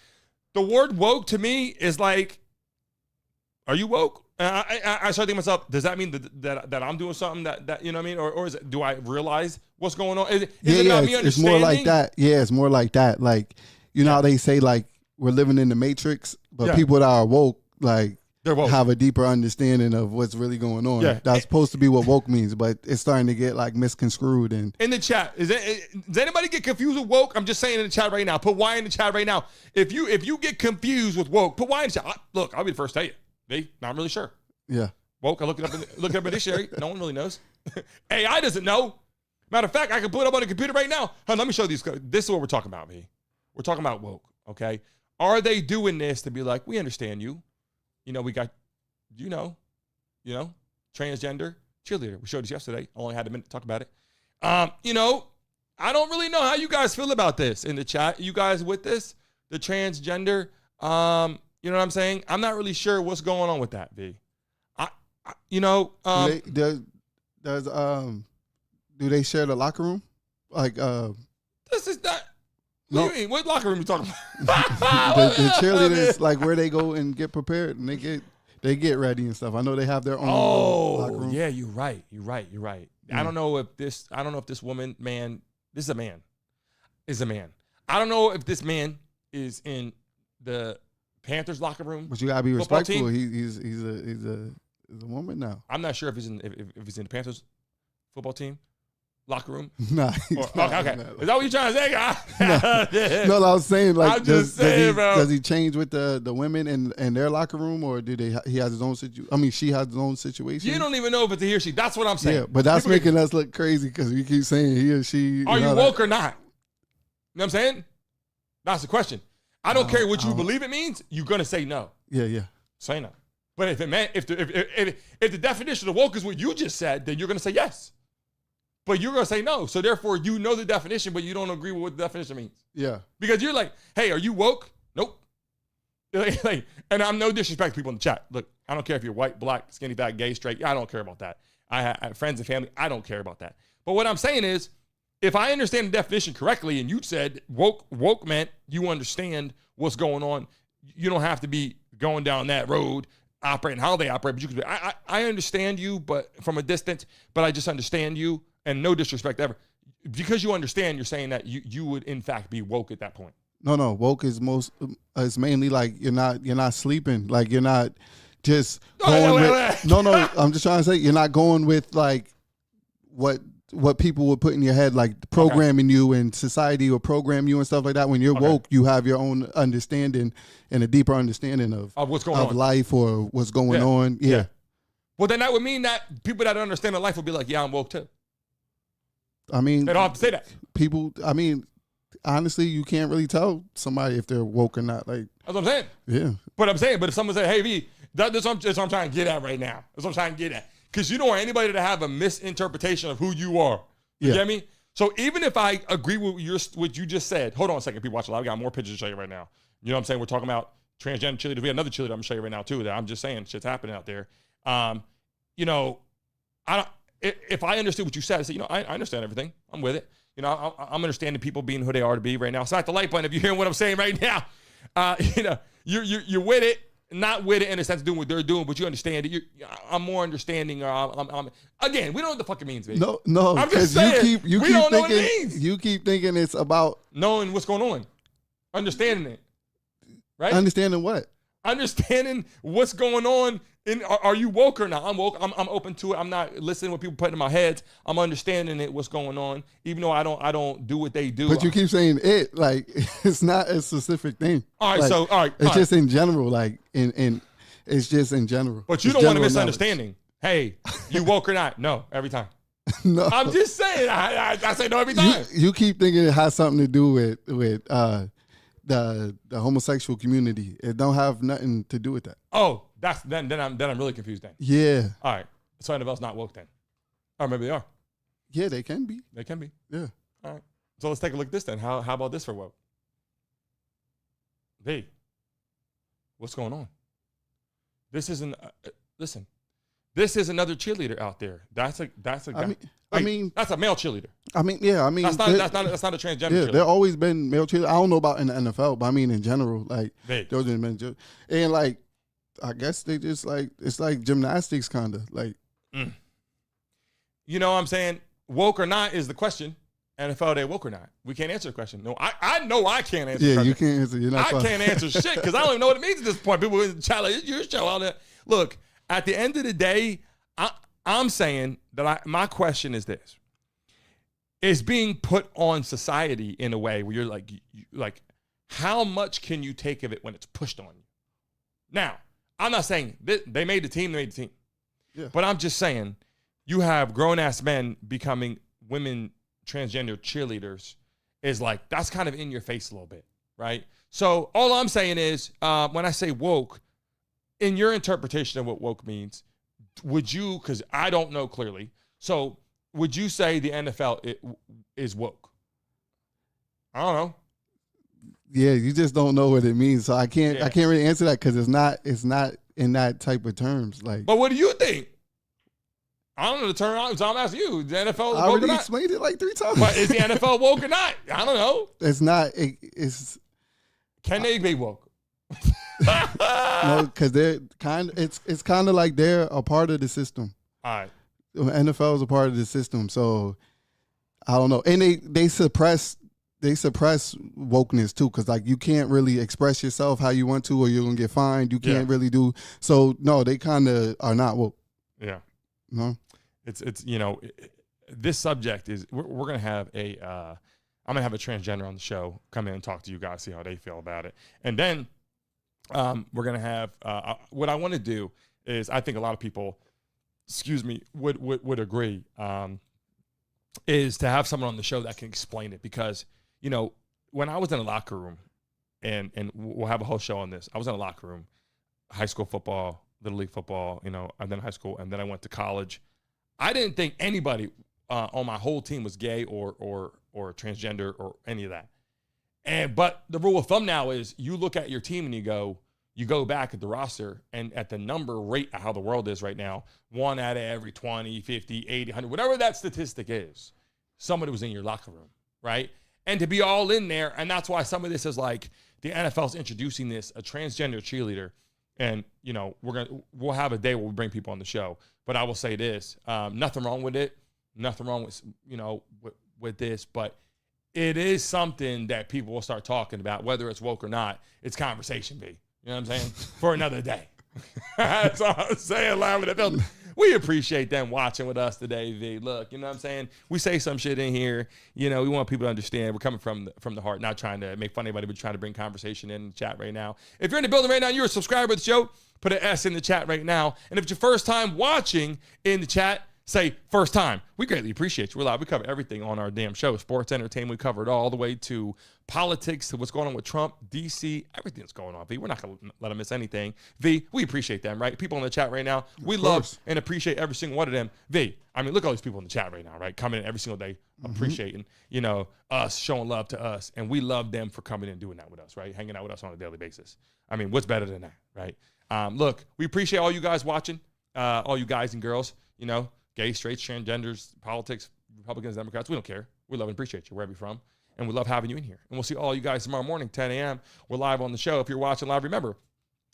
The word woke to me is like, are you woke? I started thinking to myself, does that mean that I'm doing something that you know what I mean? Or is it, do I realize what's going on? Is it about me understanding? It's more like that. Yeah, it's more like that. Like, how they say, like, we're living in the Matrix, but people that are woke, like, they're woke. Have a deeper understanding of what's really going on. Yeah. That's supposed to be what woke means, but it's starting to get, like, misconstrued. And in the chat, does anybody get confused with woke? I'm just saying in the chat right now. Put Y in the chat right now. If you get confused with woke, put Y in the chat. Look, I'll be the first to tell you. Not really sure. Yeah. Woke. I look it up in the dictionary. No one really knows. AI doesn't know. Matter of fact, I can put it up on the computer right now. Let me show these. This is what we're talking about, V. We're talking about woke. Okay. Are they doing this to be like, we understand you? We got, transgender cheerleader. We showed this yesterday. Only had a minute to talk about it. I don't really know how you guys feel about this in the chat. You guys with this? The transgender. You know what I'm saying? I'm not really sure what's going on with that, V. Do they share the locker room? Like, this is not. What do you mean? What locker room are you talking about? the cheerleaders, like, where they go and get prepared and they get ready and stuff. I know they have their own locker room. Yeah, you're right. I don't know if this woman, man, this is a man. I don't know if this man is in the Panthers locker room. But you gotta be respectful. He's a woman now. I'm not sure if he's in the Panthers football team locker room. Nah. Okay. Is that what you're trying to say, guy? No, I was saying, like, I'm just saying, bro. Does he change with the women in their locker room, or do he has his own situation? I mean, she has his own situation. You don't even know if it's a he or she. That's what I'm saying. Yeah, but that's making us look crazy because we keep saying he or she. Are you woke or not? You know what I'm saying? That's the question. I don't care what you believe it means. You're gonna say no. Yeah. Say no. But if the definition of woke is what you just said, then you're gonna say yes. But you're gonna say no. So therefore, you know the definition, but you don't agree with what the definition means. Yeah. Because you're like, hey, are you woke? Nope. And I'm no disrespect to people in the chat. Look, I don't care if you're white, black, skinny, fat, gay, straight. I don't care about that. I have friends and family. I don't care about that. But what I'm saying is, if I understand the definition correctly, and you said woke meant you understand what's going on, you don't have to be going down that road, operating how they operate. But you could. I understand you, but from a distance. But I just understand you, and no disrespect ever. Because you understand, you're saying that you would in fact be woke at that point. No. Woke is is mainly like you're not sleeping, like you're not just going with. No. I'm just trying to say you're not going with like what people would put in your head, like programming you, and society will program you and stuff like that. When you're woke, you have your own understanding and a deeper understanding of what's going on, life, or what's going on. Yeah. Well, then that would mean that people that understand their life would be like, yeah, I'm woke too. I mean, they don't have to say that. People, I mean, honestly, you can't really tell somebody if they're woke or not. Like, that's what I'm saying. Yeah. But I'm saying, but if someone said, hey, V, That's what I'm trying to get at right now. That's what I'm trying to get at. Because you don't want anybody to have a misinterpretation of who you are. You get me? So even if I agree with what you just said, hold on a second, people watching live. I got more pictures to show you right now. You know what I'm saying? We're talking about transgender cheerleaders. We have another cheerleader I'm going to show you right now, too, that I'm just saying shit's happening out there. You know, if I understood what you said, I said, you know, I understand everything. I'm with it. You know, I'm understanding people being who they are to be right now. Slap the like button if you're hearing what I'm saying right now. You know, you're with it, not with it in a sense of doing what they're doing, but you understand it. I'm more understanding. Again, we don't know what the fuck it means, baby. No. I'm just saying, we don't know what it means. You keep thinking it's about knowing what's going on, understanding it, right? Understanding what? Understanding what's going on. Are you woke or not? I'm woke. I'm open to it. I'm not listening to what people put in my heads. I'm understanding it, what's going on, even though I don't do what they do. But you keep saying it like it's not a specific thing. All right, like, it's just in general, like in it's just in general. But you don't want a misunderstanding. Hey, you woke or not? No, every time. No, I'm just saying. I say no every time. You keep thinking it has something to do with the homosexual community. It don't have nothing to do with that. Oh, then I'm really confused then. Yeah. All right. So NFL's not woke then. Or maybe they are. Yeah, they can be. They can be. Yeah. All right. So let's take a look at this then. How about this for woke? V, what's going on? This isn't listen. This is another cheerleader out there. That's a guy. I mean, that's a male cheerleader. I mean, yeah. I mean, that's not a transgender. Yeah, cheerleader. there always been male cheerleaders. I don't know about in the NFL, but I mean in general, like those are men. And like, I guess they just like it's like gymnastics, kind of like. You know what I'm saying? Woke or not is the question. NFL, they woke or not? We can't answer the question. No, I know I can't answer. Yeah, you can't answer. You're not. I can't answer shit because I don't even know what it means at this point. People in the chat, like, your show, all that. Look, at the end of the day, I'm saying that my question is this: is being put on society in a way where you're like, how much can you take of it when it's pushed on you? Now, I'm not saying they made the team. Yeah. But I'm just saying, you have grown-ass men becoming women transgender cheerleaders is like, that's kind of in your face a little bit, right? So all I'm saying is, when I say woke, in your interpretation of what woke means, would you, because I don't know clearly, so would you say the NFL is woke? I don't know. Yeah, you just don't know what it means. So I can't really answer that because it's not in that type of terms. Like, but what do you think? I don't know the term, so I'm asking you. The NFL woke or not? I already explained it like 3 times. But is the NFL woke or not? I don't know. It's not. It's. Can they be woke? No, because they're kind. It's kind of like they're a part of the system. All right. NFL is a part of the system, so I don't know. And they suppress wokeness too, because like you can't really express yourself how you want to, or you're gonna get fined. You can't really do so. No, they kind of are not woke. Yeah. No. It's you know, this subject is we're gonna have I'm gonna have a transgender on the show come in and talk to you guys, see how they feel about it, and then we're gonna have what I want to do is I think a lot of people, would agree, is to have someone on the show that can explain it, because you know when I was in a locker room, and we'll have a whole show on this. I was in a locker room, high school football, little league football, you know, and then high school, and then I went to college. I didn't think anybody on my whole team was gay or transgender or any of that. But the rule of thumb now is you look at your team and you go back at the roster and at the number rate of how the world is right now, 1 out of every 20, 50, 80, 100, whatever that statistic is, somebody was in your locker room, right? And to be all in there, and that's why some of this is like the NFL's introducing this, a transgender cheerleader. And, you know, we'll have a day where we bring people on the show. But I will say this, nothing wrong with it. Nothing wrong with, you know, with this. But it is something that people will start talking about, whether it's woke or not. It's conversation, B. You know what I'm saying? For another day. That's all I'm saying, live with the We appreciate them watching with us today, V. Look, you know what I'm saying? We say some shit in here. You know, we want people to understand we're coming from the heart, not trying to make fun of anybody, but trying to bring conversation in the chat right now. If you're in the building right now and you're a subscriber to the show, put an S in the chat right now. And if it's your first time watching in the chat, say first time. We greatly appreciate you. We're live. We cover everything on our damn show. Sports, entertainment, we cover it all the way to politics, to what's going on with Trump, D.C., everything that's going on, V. We're not going to let them miss anything. V, we appreciate them, right? People in the chat right now, we love and appreciate every single one of them. V, I mean, look at all these people in the chat right now, right? Coming in every single day, appreciating, you know, us, showing love to us. And we love them for coming in and doing that with us, right? Hanging out with us on a daily basis. I mean, what's better than that, right? Look, we appreciate all you guys watching, all you guys and girls, you know, gay, straight, transgenders, politics, Republicans, Democrats. We don't care. We love and appreciate you wherever you're from. And we love having you in here. And we'll see all you guys tomorrow morning, 10 a.m. We're live on the show. If you're watching live, remember,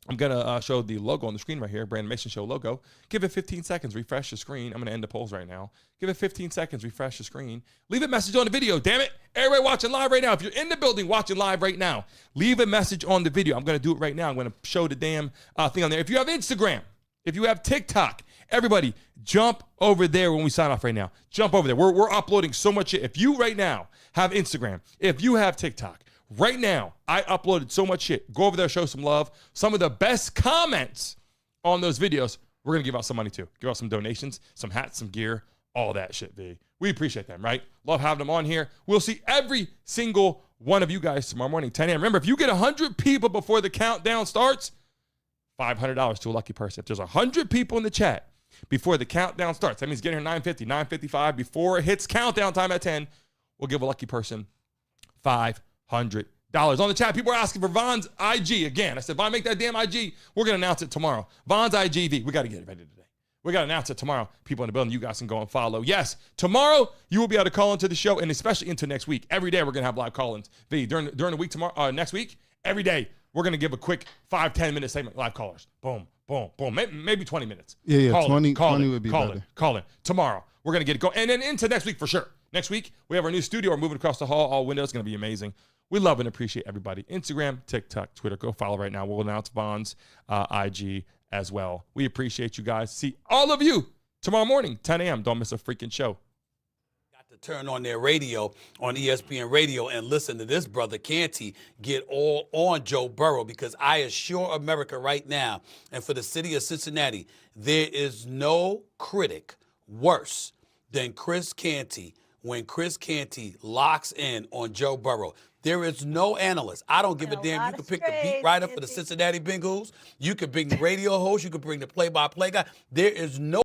I'm going to show the logo on the screen right here, Brandon Mason Show logo. Give it 15 seconds, refresh the screen. I'm going to end the polls right now. Give it 15 seconds, refresh the screen. Leave a message on the video, damn it. Everybody watching live right now, if you're in the building watching live right now, leave a message on the video. I'm going to do it right now. I'm going to show the damn thing on there. If you have Instagram, if you have TikTok, everybody jump over there when we sign off right now. Jump over there. We're uploading so much shit. If you right now have Instagram, if you have TikTok, right now, I uploaded so much shit. Go over there, show some love. Some of the best comments on those videos, we're going to give out some money too. Give out some donations, some hats, some gear, all that shit, V. We appreciate them, right? Love having them on here. We'll see every single one of you guys tomorrow morning, 10 a.m. Remember, if you get 100 people before the countdown starts, $500 to a lucky person. If there's 100 people in the chat before the countdown starts, that means getting here 9:50, 9:55, before it hits countdown time at 10, we'll give a lucky person $500. On the chat, people are asking for Von's IG again. I said, Von, make that damn IG. We're going to announce it tomorrow. Von's IGV. We got to get it ready today. We got to announce it tomorrow. People in the building, you guys can go and follow. Yes, tomorrow you will be able to call into the show, and especially into next week. Every day we're going to have live call-ins. During the week tomorrow, next week, every day we're going to give a quick 5-10 minute segment, live callers. Boom, boom, boom. Maybe 20 minutes. Yeah, call 20 in, would be better. Call in. Tomorrow we're going to get it going. And then into next week for sure. Next week, we have our new studio. We're moving across the hall. All windows. It's going to be amazing. We love and appreciate everybody. Instagram, TikTok, Twitter. Go follow right now. We'll announce Von's IG as well. We appreciate you guys. See all of you tomorrow morning, 10 a.m. Don't miss a freaking show. Got to turn on their radio on ESPN Radio and listen to this brother Canty get all on Joe Burrow, because I assure America right now, and for the city of Cincinnati, there is no critic worse than Chris Canty when Chris Canty locks in on Joe Burrow. There is no analyst. I don't give a damn. You can pick the beat writer for the Cincinnati Bengals. You could bring the radio host. You could bring the play-by-play guy. There is no